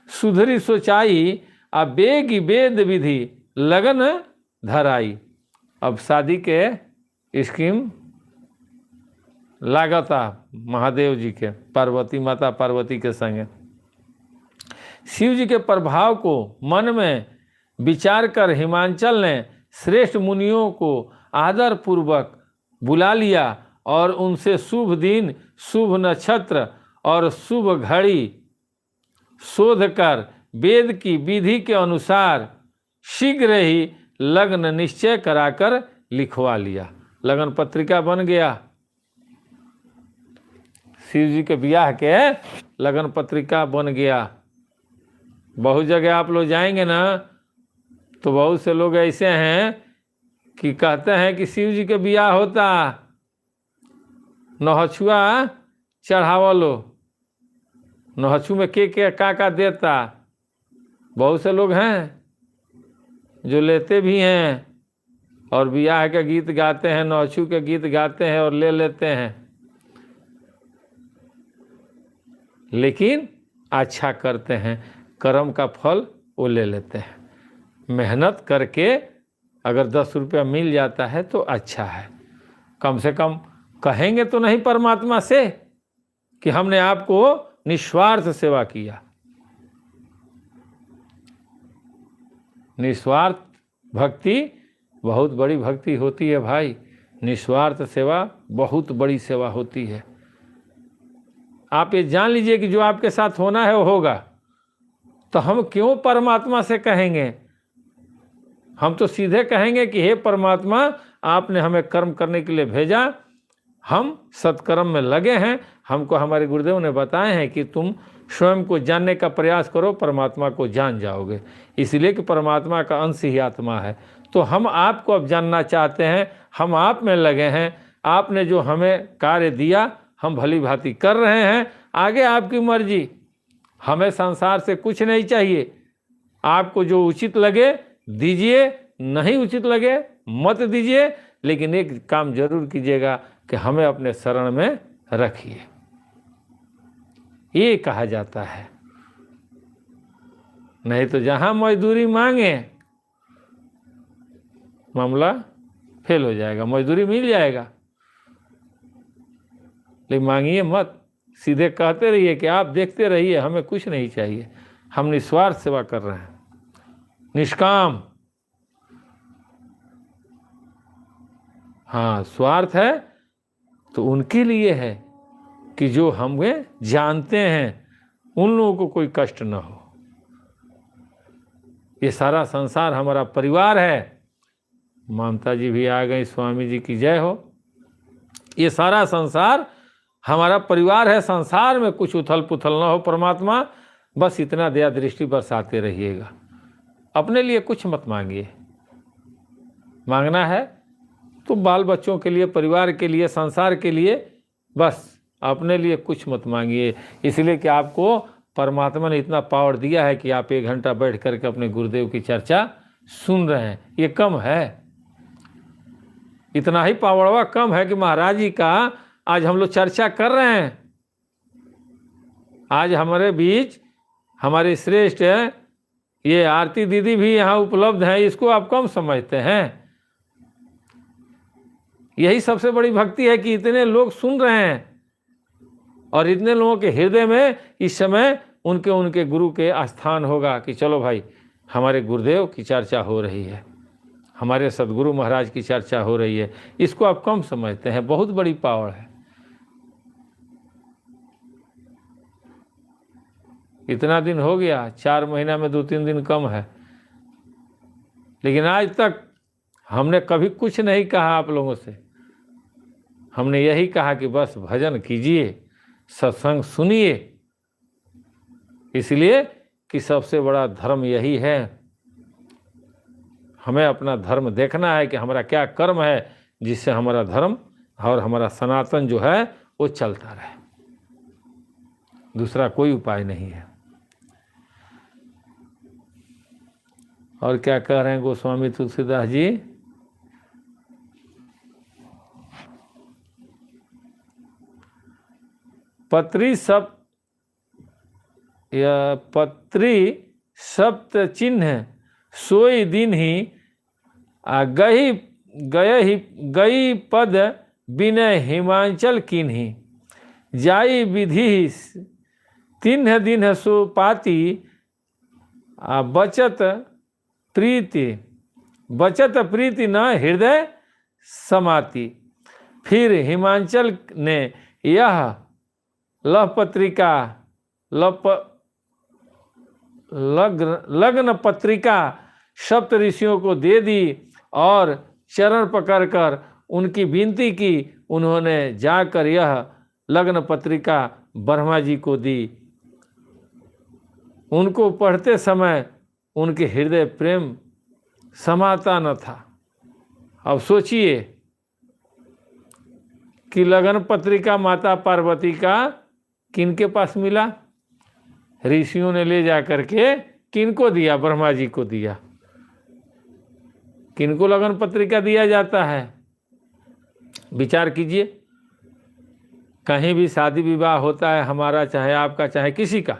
सुधरी सोचाई, अबेगी वेद विधि लगन धराई। अब शादी के स्कीम लागता महादेव जी के, पार्वती माता पार्वती के संगे। शिव जी के प्रभाव को मन में विचार कर हिमांचल ने श्रेष्ठ मुनियों को आदर पूर्वक बुला लिया और उनसे शुभ दिन, शुभ नक्षत्र और शुभ घड़ी शोध कर वेद की विधि के अनुसार शीघ्र ही लग्न निश्चय कराकर लिखवा लिया। लगन पत्रिका बन गया, शिव जी के ब्याह के लगन पत्रिका बन गया। बहुत जगह आप लोग जाएंगे ना, तो बहुत से लोग ऐसे हैं कि कहते हैं कि शिव जी के ब्याह होता, नहछुआ चढ़ावा लो, नहछू में के का देता। बहुत से लोग हैं जो लेते भी हैं और ब्याह के गीत गाते हैं, नहछू के गीत गाते हैं और ले लेते हैं, लेकिन अच्छा करते हैं, कर्म का फल वो ले लेते हैं। मेहनत करके अगर 10 रुपया मिल जाता है तो अच्छा है। कम से कम कहेंगे तो नहीं परमात्मा से कि हमने आपको निस्वार्थ सेवा किया। निस्वार्थ भक्ति बहुत बड़ी भक्ति होती है भाई। निस्वार्थ सेवा बहुत बड़ी सेवा होती है। आप ये जान लीजिए कि जो आपके साथ होना है वो होगा। तो हम क्यों परमात्मा से कहेंगे? हम तो सीधे कहेंगे कि हे परमात्मा, आपने हमें कर्म करने के लिए भेजा, हम सत्कर्म में लगे हैं। हमको हमारे गुरुदेव ने बताए हैं कि तुम स्वयं को जानने का प्रयास करो, परमात्मा को जान जाओगे। इसलिए कि परमात्मा का अंश ही आत्मा है। तो हम आपको अब जानना चाहते हैं, हम आप में लगे हैं। आपने जो हमें कार्य दिया हम भली भांति कर रहे हैं, आगे आपकी मर्जी। हमें संसार से कुछ नहीं चाहिए। आपको जो उचित लगे दीजिए, नहीं उचित लगे मत दीजिए, लेकिन एक काम जरूर कीजिएगा कि हमें अपने शरण में रखिए। ये कहा जाता है। नहीं तो जहां मजदूरी मांगे मामला फेल हो जाएगा। मजदूरी मिल जाएगा लेकिन मांगिए मत। सीधे कहते रहिए कि आप देखते रहिए, हमें कुछ नहीं चाहिए, हम निस्वार्थ सेवा कर रहे हैं, निष्काम। हाँ, स्वार्थ है तो उनके लिए है कि जो हमें जानते हैं उन लोगों को कोई कष्ट न हो। ये सारा संसार हमारा परिवार है। ममता जी भी आ गई, स्वामी जी की जय हो। ये सारा संसार हमारा परिवार है। संसार में कुछ उथल पुथल ना हो। परमात्मा बस इतना दया दृष्टि बरसाते रहिएगा। अपने लिए कुछ मत मांगिए। मांगना है तो बाल बच्चों के लिए, परिवार के लिए, संसार के लिए, बस अपने लिए कुछ मत मांगिए। इसलिए कि आपको परमात्मा ने इतना पावर दिया है कि आप 1 घंटा बैठ करके अपने गुरुदेव की चर्चा सुन रहे हैं, ये कम है। इतना ही पावरवा कम है कि महाराज जी का आज हम लोग चर्चा कर रहे हैं। आज हमारे बीच हमारे श्रेष्ठ ये आरती दीदी भी यहाँ उपलब्ध हैं, इसको आप कम समझते हैं। यही सबसे बड़ी भक्ति है कि इतने लोग सुन रहे हैं और इतने लोगों के हृदय में इस समय उनके गुरु के आस्थान होगा कि चलो भाई हमारे गुरुदेव की चर्चा हो रही है, हमारे सदगुरु महाराज की चर्चा हो रही है। इसको आप कम समझते हैं, बहुत बड़ी पावर है। इतना दिन हो गया, 4 महीना में 2-3 दिन कम है, लेकिन आज तक हमने कभी कुछ नहीं कहा आप लोगों से। हमने यही कहा कि बस भजन कीजिए, सत्संग सुनिए, इसलिए कि सबसे बड़ा धर्म यही है। हमें अपना धर्म देखना है कि हमारा क्या कर्म है जिससे हमारा धर्म और हमारा सनातन जो है वो चलता रहे। दूसरा कोई उपाय नहीं है। और क्या कह रहे हैं गोस्वामी तुलसीदास जी? पत्री सप्त चिन्ह सोई दिन ही गई पद विनय हिमांचल किन्ही जाई विधि तिन्ह दिन सो पाती बचत प्रीति न हृदय समाती। फिर हिमांचल ने यह लग्न पत्रिका सप्त ऋषियों को दे दी और चरण पकड़कर उनकी विनती की। उन्होंने जाकर यह लग्न पत्रिका ब्रह्मा जी को दी। उनको पढ़ते समय उनके हृदय प्रेम समाता न था। अब सोचिए कि लग्न पत्रिका माता पार्वती का किनके पास मिला? ऋषियों ने ले जा करके किनको दिया? ब्रह्मा जी को दिया। किनको लग्न पत्रिका दिया जाता है? विचार कीजिए। कहीं भी शादी विवाह होता है, हमारा चाहे आपका चाहे किसी का,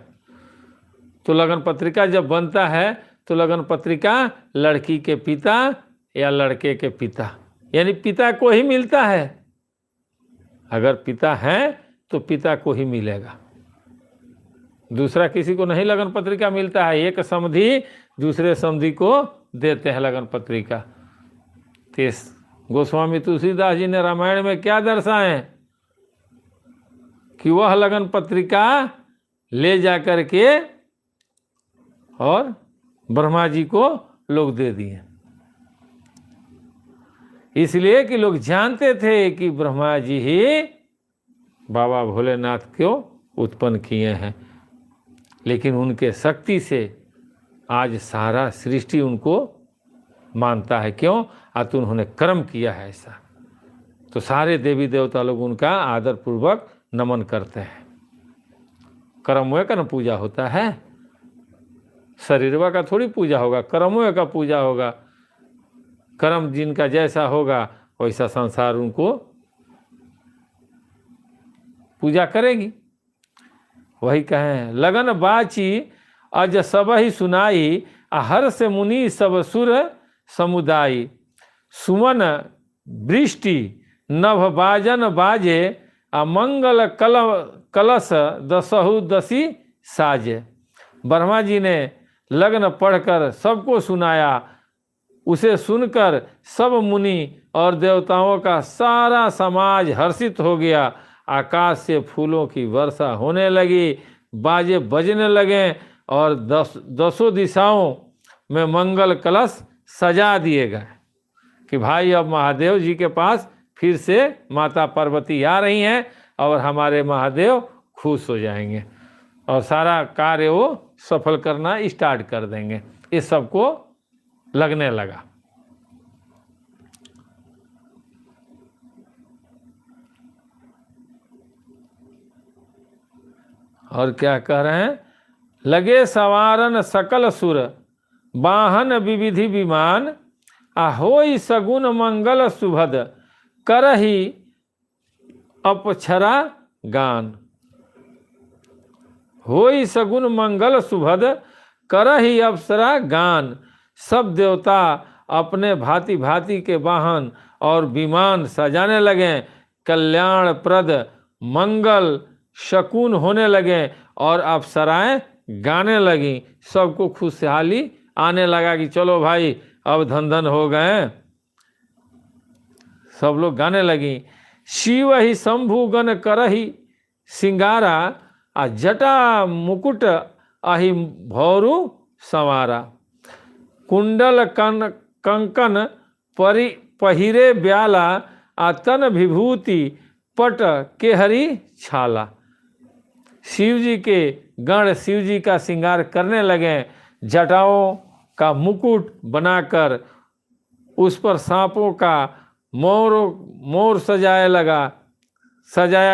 तो लगन पत्रिका जब बनता है तो लगन पत्रिका लड़की के पिता या लड़के के पिता यानी पिता को ही मिलता है। अगर पिता है तो पिता को ही मिलेगा, दूसरा किसी को नहीं लगन पत्रिका मिलता है। एक समधी दूसरे समधी को देते हैं लगन पत्रिका। तो गोस्वामी तुलसीदास जी ने रामायण में क्या दर्शाए कि वह लगन पत्रिका ले जाकर के और ब्रह्मा जी को लोग दे दिए, इसलिए कि लोग जानते थे कि ब्रह्मा जी ही बाबा भोलेनाथ को उत्पन्न किए हैं। लेकिन उनके शक्ति से आज सारा सृष्टि उनको मानता है। क्यों? तो उन्होंने कर्म किया है ऐसा, तो सारे देवी देवता लोग उनका आदर पूर्वक नमन करते हैं। कर्मों का न पूजा होता है, शरीरवा का थोड़ी पूजा होगा, कर्मों का पूजा होगा। कर्म जिनका जैसा होगा वैसा संसार उनको पूजा करेगी। वही कहें लगन बाची अज सब ही सुनाई हर से मुनि सब सुर समुदाय सुमन वृष्टि नभ बाजन बाजे मंगल कलश दसहु दसी साजे। ब्रह्मा जी ने लग्न पढ़कर सबको सुनाया, उसे सुनकर सब मुनि और देवताओं का सारा समाज हर्षित हो गया। आकाश से फूलों की वर्षा होने लगी, बाजे बजने लगे और दसों दिशाओं में मंगल कलश सजा दिए गए कि भाई अब महादेव जी के पास फिर से माता पार्वती आ रही हैं और हमारे महादेव खुश हो जाएंगे और सारा कार्य वो सफल करना स्टार्ट कर देंगे। इस सबको लगने लगा। और क्या कह रहे हैं? लगे सवारन सकल सुर, वाहन विविधि विमान, होई सगुन मंगल सुभद, करही अपछरा गान। होई सगुन मंगल सुभद, करही अप्सरा गान। सब देवता अपने भांति भांति के वाहन और विमान सजाने लगे, कल्याणप्रद मंगल शकुन होने लगे और अप्सराएं गाने लगी। सबको खुशहाली आने लगा कि चलो भाई अब धन धन हो गए, सब लोग गाने लगी। शिव ही शंभु गण करही सिंगारा, जटा मुकुट अहि भौरु संवारा। कुंडल कंकन पहिरे ब्याला, तन विभूति पट केहरी छाला। शिव जी के गण शिव जी का श्रृंगार करने लगे, जटाओं का मुकुट बनाकर उस पर सांपों का मोर सजाया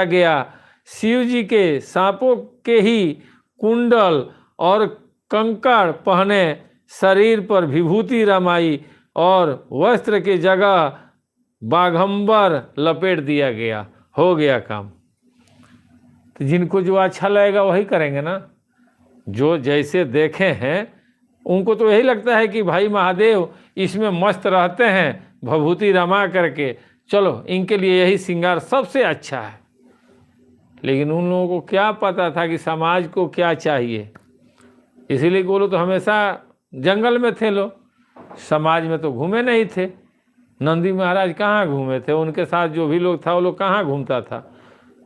गया। शिव जी के सांपों के ही कुंडल और कंकड़ पहने, शरीर पर विभूति रमाई और वस्त्र की जगह बाघंबर लपेट दिया गया। हो गया काम। तो जिनको जो अच्छा लगेगा वही करेंगे ना, जो जैसे देखे हैं उनको तो यही लगता है कि भाई महादेव इसमें मस्त रहते हैं भभूति रमा करके, चलो इनके लिए यही श्रृंगार सबसे अच्छा है। लेकिन उन लोगों को क्या पता था कि समाज को क्या चाहिए, इसीलिए वो लोग तो हमेशा जंगल में थे, लोग समाज में तो घूमे नहीं थे। नंदी महाराज कहाँ घूमे थे, उनके साथ जो भी लोग था वो लोग कहाँ घूमता था,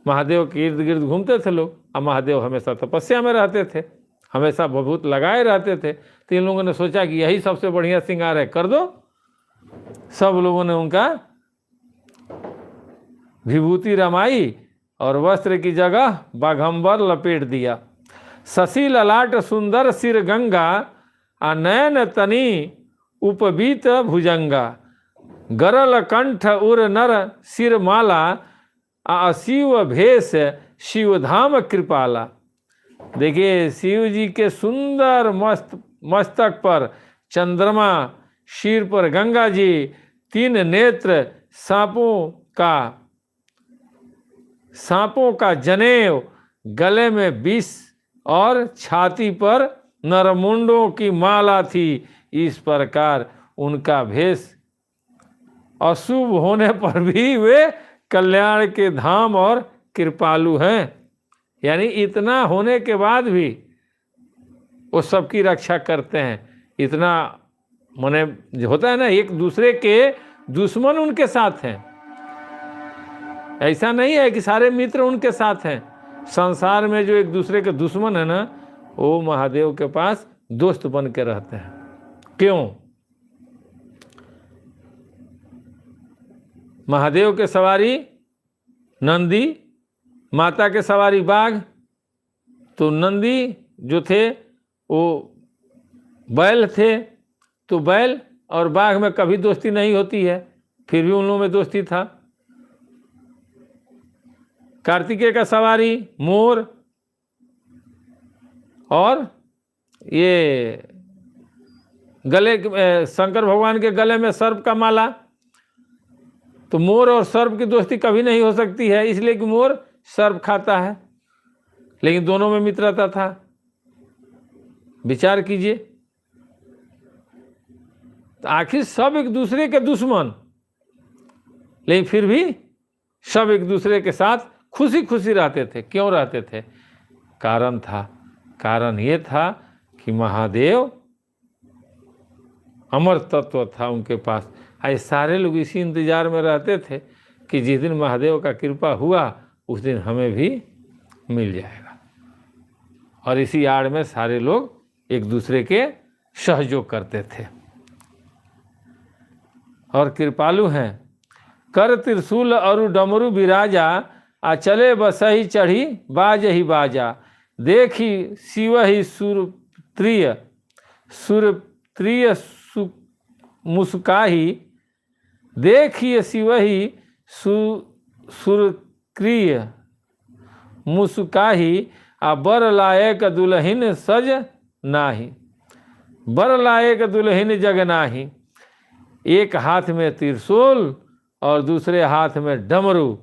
महादेव के इर्द गिर्द घूमते थे लोग। और महादेव हमेशा तपस्या में रहते थे, हमेशा भभूत लगाए रहते थे। तो इन लोगों ने सोचा कि यही सबसे बढ़िया श्रृंगार है, कर दो। सब लोगों ने उनका विभूति रमाई और वस्त्र की जगह बाघंबर लपेट दिया। शशि ललाट सुंदर सिर गंगा, नयन तनी उपबीत भुजंगा। गरल कंठ उर नर सिर माला, शिव भेष शिवधाम कृपाला। देखिए शिव जी के सुंदर मस्तक पर चंद्रमा, सिर पर गंगा जी, 3 नेत्र, सांपों का जनेऊ, गले में विष और छाती पर नरमुंडों की माला थी। इस प्रकार उनका भेष, अशुभ होने पर भी वे कल्याण के धाम और कृपालु हैं। यानी इतना होने के बाद भी वो सबकी रक्षा करते हैं। इतना माने होता है ना, एक दूसरे के दुश्मन उनके साथ हैं, ऐसा नहीं है कि सारे मित्र उनके साथ हैं। संसार में जो एक दूसरे के दुश्मन है ना, वो महादेव के पास दोस्त बन के रहते हैं। क्यों? महादेव के सवारी नंदी, माता के सवारी बाघ। तो नंदी जो थे वो बैल थे, तो बैल और बाघ में कभी दोस्ती नहीं होती है, फिर भी उन लोगों में दोस्ती था। कार्तिकेय का सवारी मोर, और ये गले शंकर भगवान के गले में सर्प का माला। तो मोर और सर्प की दोस्ती कभी नहीं हो सकती है, इसलिए कि मोर सर्प खाता है, लेकिन दोनों में मित्रता था। विचार कीजिए, तो आखिर सब एक दूसरे के दुश्मन, लेकिन फिर भी सब एक दूसरे के साथ खुशी खुशी रहते थे। क्यों रहते थे? कारण था। कारण ये था कि महादेव अमर तत्व था उनके पास। आज सारे लोग इसी इंतजार में रहते थे कि जिस दिन महादेव का कृपा हुआ उस दिन हमें भी मिल जाएगा, और इसी आड़ में सारे लोग एक दूसरे के सहयोग करते थे और कृपालु हैं। कर त्रिशूल अरु डमरू विराजा, चले बसही चढ़ी बाज ही बाजा। देखी शिव ही सुरप्रिय मुस्काही, देखिए शिव ही सुरक्रिय मुस्काही, आ बर लायक दुल्हिन सज नाही। बर लायक दुल्हिन जग नाही। एक हाथ में त्रिशूल और दूसरे हाथ में डमरू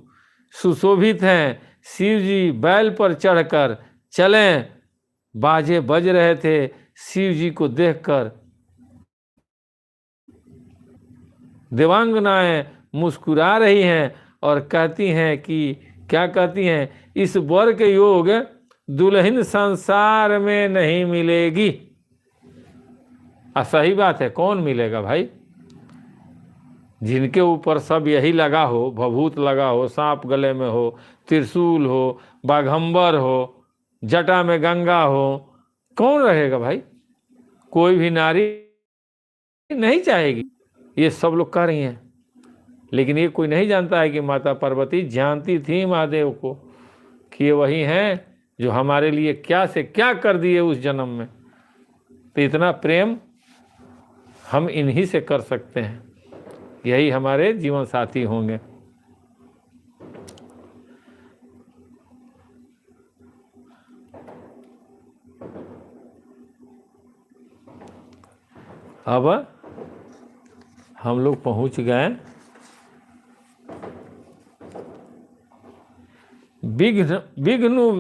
सुशोभित हैं। शिव जी बैल पर चढ़कर चले, बाजे बज रहे थे। शिव जी को देखकर देवांगनाएं मुस्कुरा रही हैं और कहती हैं कि क्या कहती हैं, इस वर के योग दुल्हन संसार में नहीं मिलेगी। सही बात है, कौन मिलेगा भाई? जिनके ऊपर सब यही लगा हो, भभूत लगा हो, सांप गले में हो, त्रिशूल हो, बाघंबर हो, जटा में गंगा हो, कौन रहेगा भाई? कोई भी नारी नहीं चाहेगी। ये सब लोग कह रही हैं, लेकिन ये कोई नहीं जानता है कि माता पार्वती जानती थी महादेव को कि ये वही हैं जो हमारे लिए क्या से क्या कर दिए उस जन्म में। तो इतना प्रेम हम इन्हीं से कर सकते हैं, यही हमारे जीवन साथी होंगे। अब हम लोग पहुंच गए विघ्नु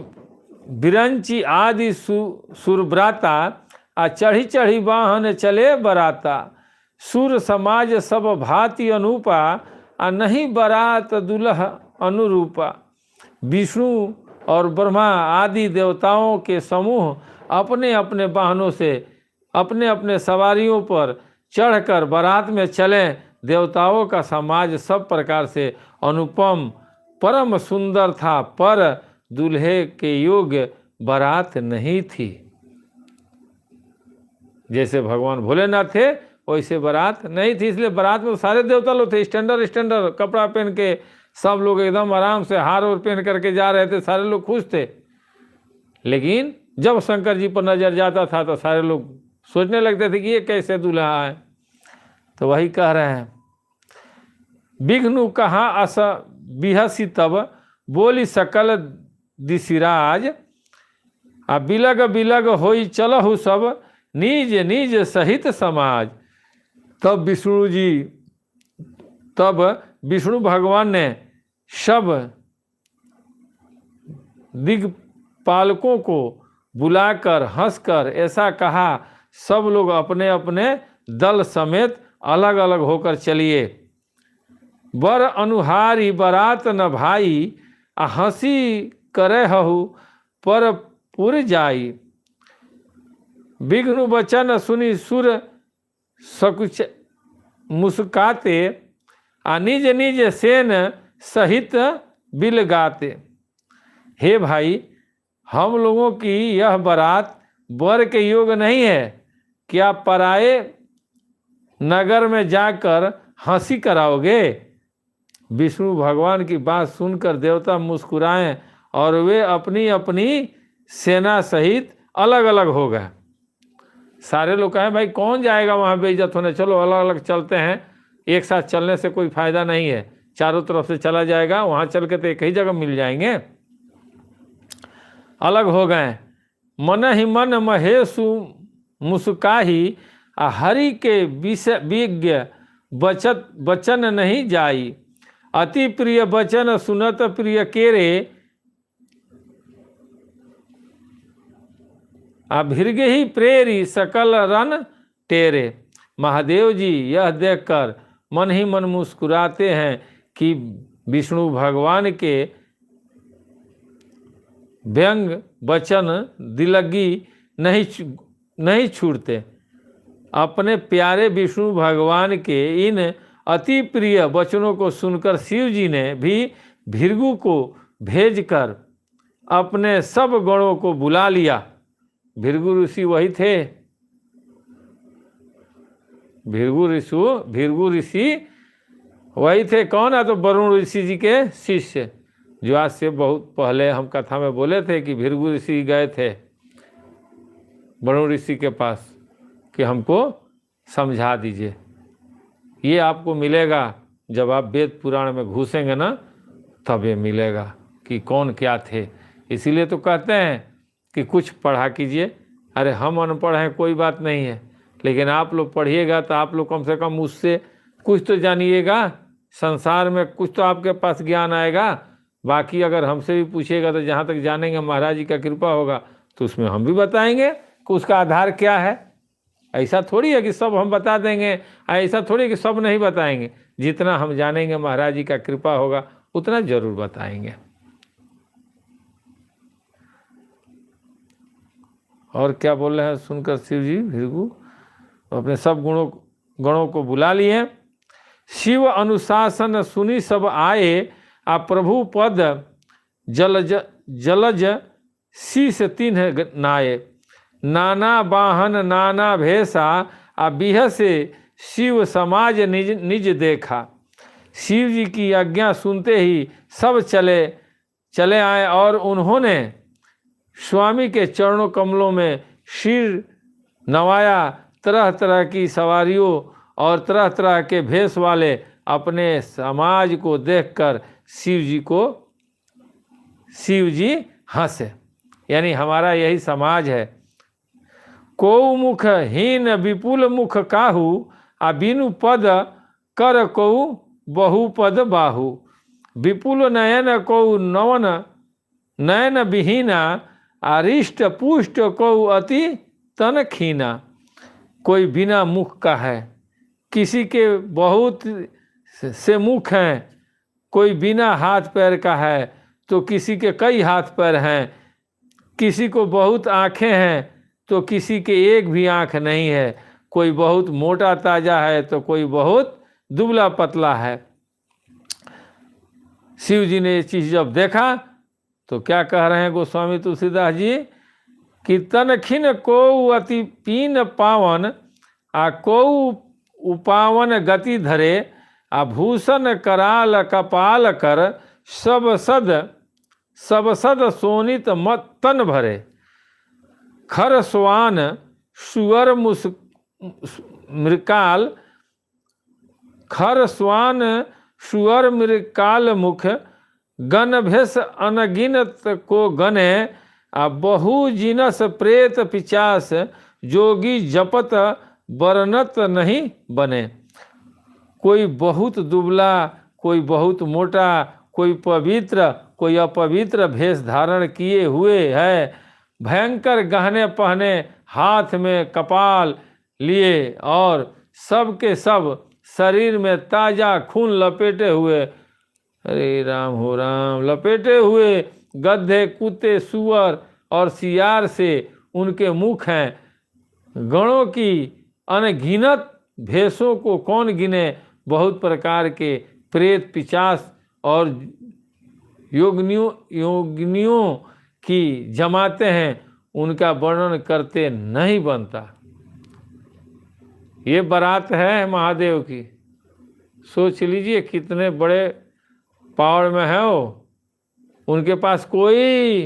बिरंची आदि सुरब्राता आ चढ़ी चढ़ी वाहन चले बराता। सुर समाज सब भांति अनूपा आ नहीं बरात दुल्ह अनुरूपा। विष्णु और ब्रह्मा आदि देवताओं के समूह अपने अपने वाहनों से अपने अपने सवारियों पर चढ़कर बारात में चले। देवताओं का समाज सब प्रकार से अनुपम परम सुंदर था, पर दूल्हे के योग्य बारात नहीं थी। जैसे भगवान भोलेनाथ थे वैसे बारात नहीं थी, इसलिए बारात में सारे देवता लोग थे। स्टैंडर्ड कपड़ा पहन के सब लोग एकदम आराम से हार और पहन करके जा रहे थे, सारे लोग खुश थे। लेकिन जब शंकर जी पर नजर जाता था तो सारे लोग सोचने लगते थे कि ये कैसे दूल्हा है। तो वही कह रहे हैं, विघ्नु कहाँ अस बिहसी तब बोली सकल दिशिराज। आ बिलग बिलग होई चलहु सब निज निज सहित समाज। तब विष्णु भगवान ने सब दिग्पालकों को बुलाकर हंसकर ऐसा कहा, सब लोग अपने अपने दल समेत अलग अलग होकर चलिए। बर अनुहारी बरात न भाई आ हंसी करे हहु पर पुर जाई। विघ्नु बचन सुनी सुर सकुच मुस्काते आ निज निज सेन सहित बिल गाते। हे भाई, हम लोगों की यह बारात वर के योग नहीं है, क्या पराए नगर में जाकर हंसी कराओगे? विष्णु भगवान की बात सुनकर देवता मुस्कुराए और वे अपनी अपनी सेना सहित अलग अलग हो गए। सारे लोग कहें भाई कौन जाएगा वहाँ बेइज्जत होने, चलो अलग अलग चलते हैं। एक साथ चलने से कोई फायदा नहीं है, चारों तरफ से चला जाएगा, वहाँ चल के तो एक ही जगह मिल जाएंगे। अलग हो गए। मन ही मन महेशु मुस्काही आ हरि के विज्ञ बचन नहीं जाई। अति प्रिय बचन सुनत प्रिय केरे आ भृग ही प्रेरी सकल रन तेरे। महादेव जी यह देखकर मन ही मन मुस्कुराते हैं कि विष्णु भगवान के व्यंग वचन दिलगी नहीं छूटते। अपने प्यारे विष्णु भगवान के इन अति प्रिय वचनों को सुनकर शिव जी ने भी भृगु को भेजकर अपने सब गणों को बुला लिया। भृगु ऋषि वही थे, भृगु ऋषि वही थे। कौन है? तो वरुण ऋषि जी के शिष्य, जो आज से बहुत पहले हम कथा में बोले थे कि भृगु ऋषि गए थे वरुण ऋषि के पास कि हमको समझा दीजिए। ये आपको मिलेगा जब आप वेद पुराण में घुसेंगे ना, तब ये मिलेगा कि कौन क्या थे। इसीलिए तो कहते हैं कि कुछ पढ़ा कीजिए। अरे हम अनपढ़ हैं कोई बात नहीं है, लेकिन आप लोग पढ़िएगा तो आप लोग कम से कम उससे कुछ तो जानिएगा, संसार में कुछ तो आपके पास ज्ञान आएगा। बाकी अगर हमसे भी पूछिएगा तो जहाँ तक जानेंगे महाराज जी का कृपा होगा तो उसमें हम भी बताएंगे कि उसका आधार क्या है। ऐसा थोड़ी है कि सब हम बता देंगे, ऐसा थोड़ी है कि सब नहीं बताएंगे। जितना हम जानेंगे महाराज जी का कृपा होगा उतना जरूर बताएंगे। और क्या बोल रहे हैं सुनकर शिव जी भृगु अपने सब गणों को बुला लिए। शिव अनुशासन सुनी सब आए, आ प्रभु पद जलज शीस तिन्ह नाये। नाना वाहन नाना भेषा, आ बिह से शिव समाज निज देखा। शिव जी की आज्ञा सुनते ही सब चले आए और उन्होंने स्वामी के चरणों कमलों में सिर नवाया। तरह तरह की सवारियों और तरह तरह के भेष वाले अपने समाज को देखकर शिव जी हंसे, यानी हमारा यही समाज है। को मुख हीन विपुल मुख काहू, आ बिनु पद कर को बहुपद बाहु। विपुल नयन को नवन नयन विहीना, आरिष्ट पुष्ट को अति तन खीना। कोई बिना मुख का है, किसी के बहुत से मुख हैं, कोई बिना हाथ पैर का है तो किसी के कई हाथ पैर हैं, किसी को बहुत आँखें हैं तो किसी के एक भी आँख नहीं है, कोई बहुत मोटा ताजा है तो कोई बहुत दुबला पतला है। शिव जी ने ये चीज़ जब देखा तो क्या कह रहे हैं गोस्वामी तुलसीदास जी कि तनखिन को अति पीन पावन, आ को उपावन गति धरे। आभूषण कराल कपाल कर, सब सद सोनित मत तन भरे। खर स्वान सुअर मृकाल, खर स्वान सुअर मृकाल मुख। गण भेष अनगिनत को गने, आ बहु जिनस प्रेत पिचास। जोगी जपत बरनत नहीं बने। कोई बहुत दुबला, कोई बहुत मोटा, कोई पवित्र, कोई अपवित्र भेष धारण किए हुए है। भयंकर गहने पहने, हाथ में कपाल लिए और सब के सब शरीर में ताजा खून लपेटे हुए, अरे राम हो राम, लपेटे हुए गधे कुत्ते सुअर और सियार से उनके मुख हैं। गणों की अनगिनत भेषों को कौन गिने, बहुत प्रकार के प्रेत पिशाच और योगिनियों की जमाते हैं, उनका वर्णन करते नहीं बनता। ये बारात है महादेव की, सोच लीजिए कितने बड़े पावर में है वो। उनके पास कोई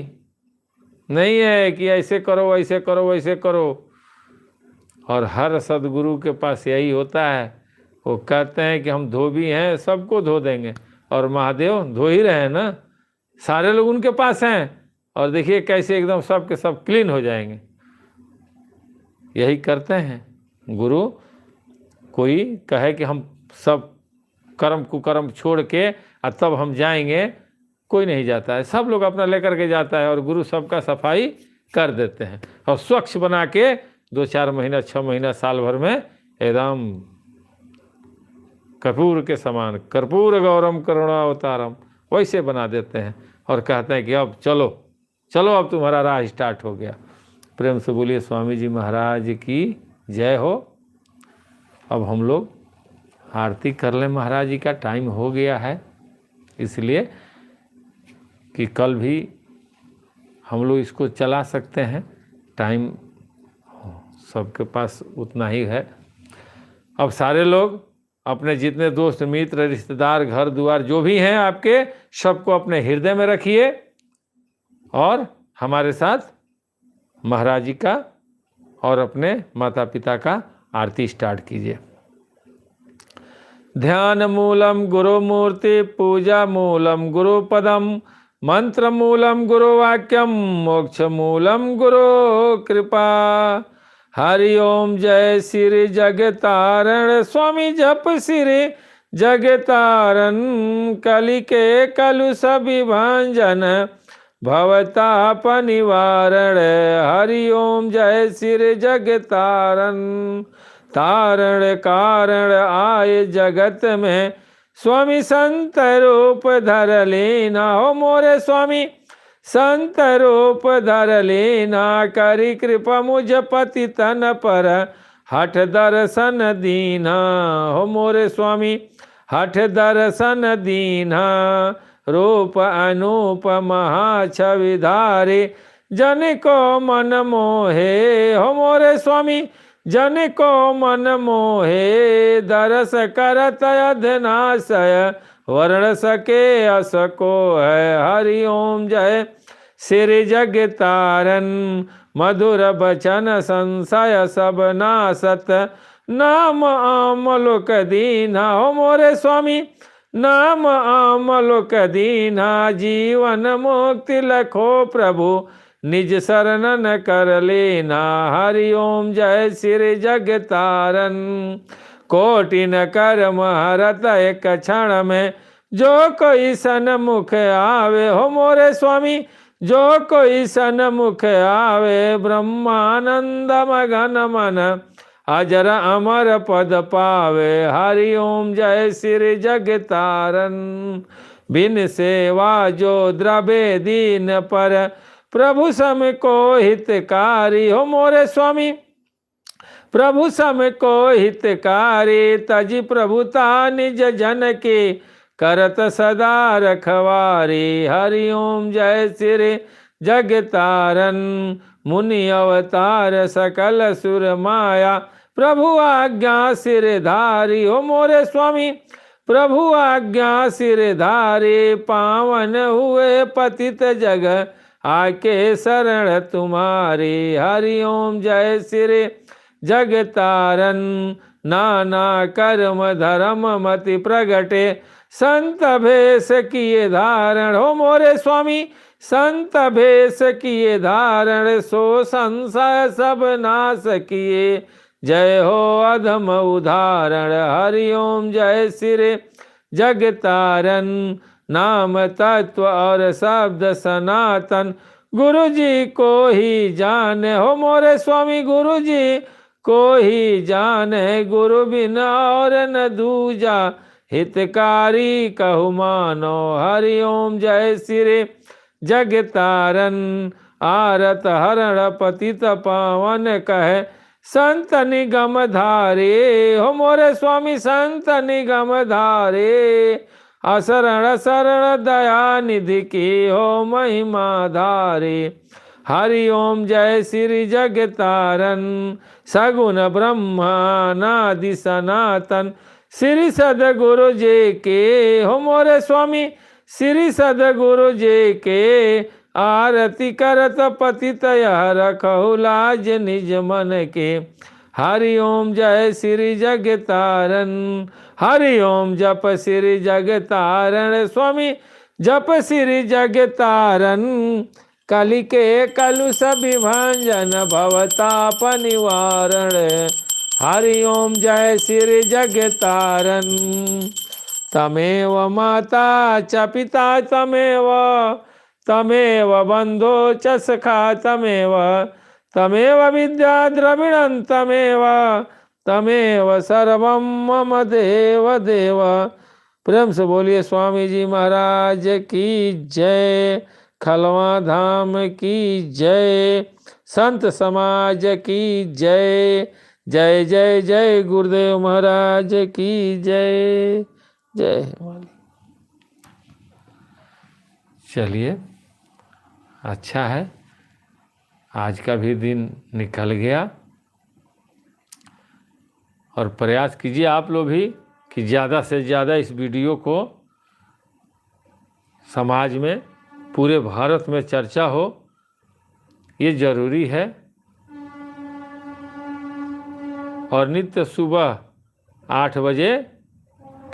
नहीं है कि ऐसे करो ऐसे करो ऐसे करो। और हर सदगुरु के पास यही होता है, वो कहते हैं कि हम धोबी हैं, सबको धो देंगे। और महादेव धो ही रहे हैं ना, सारे लोग उनके पास हैं। और देखिए कैसे एकदम सब के सब क्लीन हो जाएंगे। यही करते हैं गुरु। कोई कहे कि हम सब कर्म कुकर्म छोड़ के तब हम जाएंगे, कोई नहीं जाता है। सब लोग अपना लेकर के जाता है और गुरु सबका सफाई कर देते हैं और स्वच्छ बना के 2-4 महीना 6 महीना साल भर में एकदम कपूर के समान, कर्पूर गौरम करुणावतारम वैसे बना देते हैं। और कहते हैं कि अब चलो चलो, अब तुम्हारा राह स्टार्ट हो गया। प्रेम से बोलिए स्वामी जी महाराज की जय हो। अब हम लोग आरती कर लें महाराज जी का, टाइम हो गया है, इसलिए कि कल भी हम लोग इसको चला सकते हैं, टाइम सबके पास उतना ही है। अब सारे लोग अपने जितने दोस्त मित्र रिश्तेदार घर द्वार जो भी हैं आपके, सबको अपने हृदय में रखिए और हमारे साथ महाराज जी का और अपने माता पिता का आरती स्टार्ट कीजिए। ध्यान मूलम गुरु मूर्ति, पूजा मूलम गुरु पदम, मंत्र मूलम गुरुवाक्यम मोक्ष मूलम गुरु कृपा। हरि ओम जय श्री जगतारण स्वामी जप श्री जगतारण कलि के कलुष विभंजन भवताप निवारण। हरि ओम जय श्री जगतारण तारण कारण आए जगत में स्वामी संत रूप धर लेना हो मोरे स्वामी संत रूप धर लेना करी कृपा मुझ पति तन पर हठ दर्शन दीना हो मोरे स्वामी हठ दर्शन दीना। रूप अनूप महाछवि धारे जन को मन मोहे हो मोरे स्वामी जन को मन मोहे। दरस करत अधनाशय वर्ण सके असको है। हरि ओम जय श्री जगतारण मधुर बचन संशय सब नासत नाम आमलोक दीना हो मोरे स्वामी नाम आमलोक दीना। जीवन मुक्ति लखो प्रभु निज शरणन कर लेना। हरि ओम जय श्री जगतारण कोटि न कर्म हरत एक क्षण में जो कोई सन्मुख आवे हो मोरे स्वामी जो कोई सन्मुख आवे। ब्रह्मानंद मगन मन अजर अमर पद पावे। हरि ओम जय श्री जगतारण बिन सेवा जो द्रवे दीन पर प्रभु सम को हितकारी हो मोरे स्वामी प्रभु सम को हितकारी। तजी प्रभुता निज जन के करत सदा रखवारी। हरि ओम जय श्री जगतारण मुनि अवतार सकल सुर माया प्रभु आज्ञा सिरधारी हो मोरे स्वामी प्रभु आज्ञा सिरधारी। पावन हुए पतित जग आके शरण तुम्हारी। हरि ओम जय श्री जगतारण नाना कर्म धर्म मति प्रगटे संत भेष किए धारण हो मोरे स्वामी संत भेष किए धारण। सो संशय सब नाश किए जय हो अधम उदाहरण। हरि ओम जय श्री जगतारण नाम तत्व और शब्द सनातन गुरु जी को ही जाने हो मोरे स्वामी गुरु जी को ही जाने। गुरु बिना और न दूजा हितकारी कहु मानो। हरि ओम जय श्री जगतारण आरत हरण पतित पावन कहे संत निगम धारे हो मोरे स्वामी संत निगम धारे। असरण शरण दया निधि की हो महिमा धारे। हरि ओम जय श्री जगतारण सगुण ब्रह्मानादि सनातन श्री सदगुरु जी के हो मोरे स्वामी श्री सदगुरु जी के। आरती करत पतित यह रखहु लाज निज मन के। हरि ओम जय श्री जगतारण हरि ओम जप श्री जगतारण स्वामी जप श्री जगतारण कलि के कलुष विभंजन भवताप निवारण। हरि ओम जय श्री जगतारण तमेव माता च पिता तमेव तमेव बंधो च सखा तमेव विद्या द्रविणं तमेव सर्वं मम देव देव। प्रेम से बोलिए स्वामी जी महाराज की जय खलवा धाम की जय संत समाज की जय जय जय जय गुरुदेव महाराज की जय जय। चलिए अच्छा है आज का भी दिन निकल गया और प्रयास कीजिए आप लोग भी कि ज़्यादा से ज़्यादा इस वीडियो को समाज में पूरे भारत में चर्चा हो ये ज़रूरी है। और नित्य सुबह 8 बजे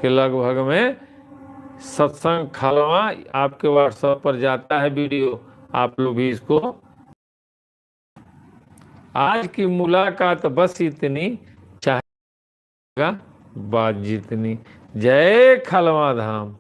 के लगभग में सत्संग खलवा आपके व्हाट्सएप पर जाता है वीडियो, आप लोग भी इसको। आज की मुलाकात बस इतनी, चाहेगा बात जितनी। जय खलवा धाम।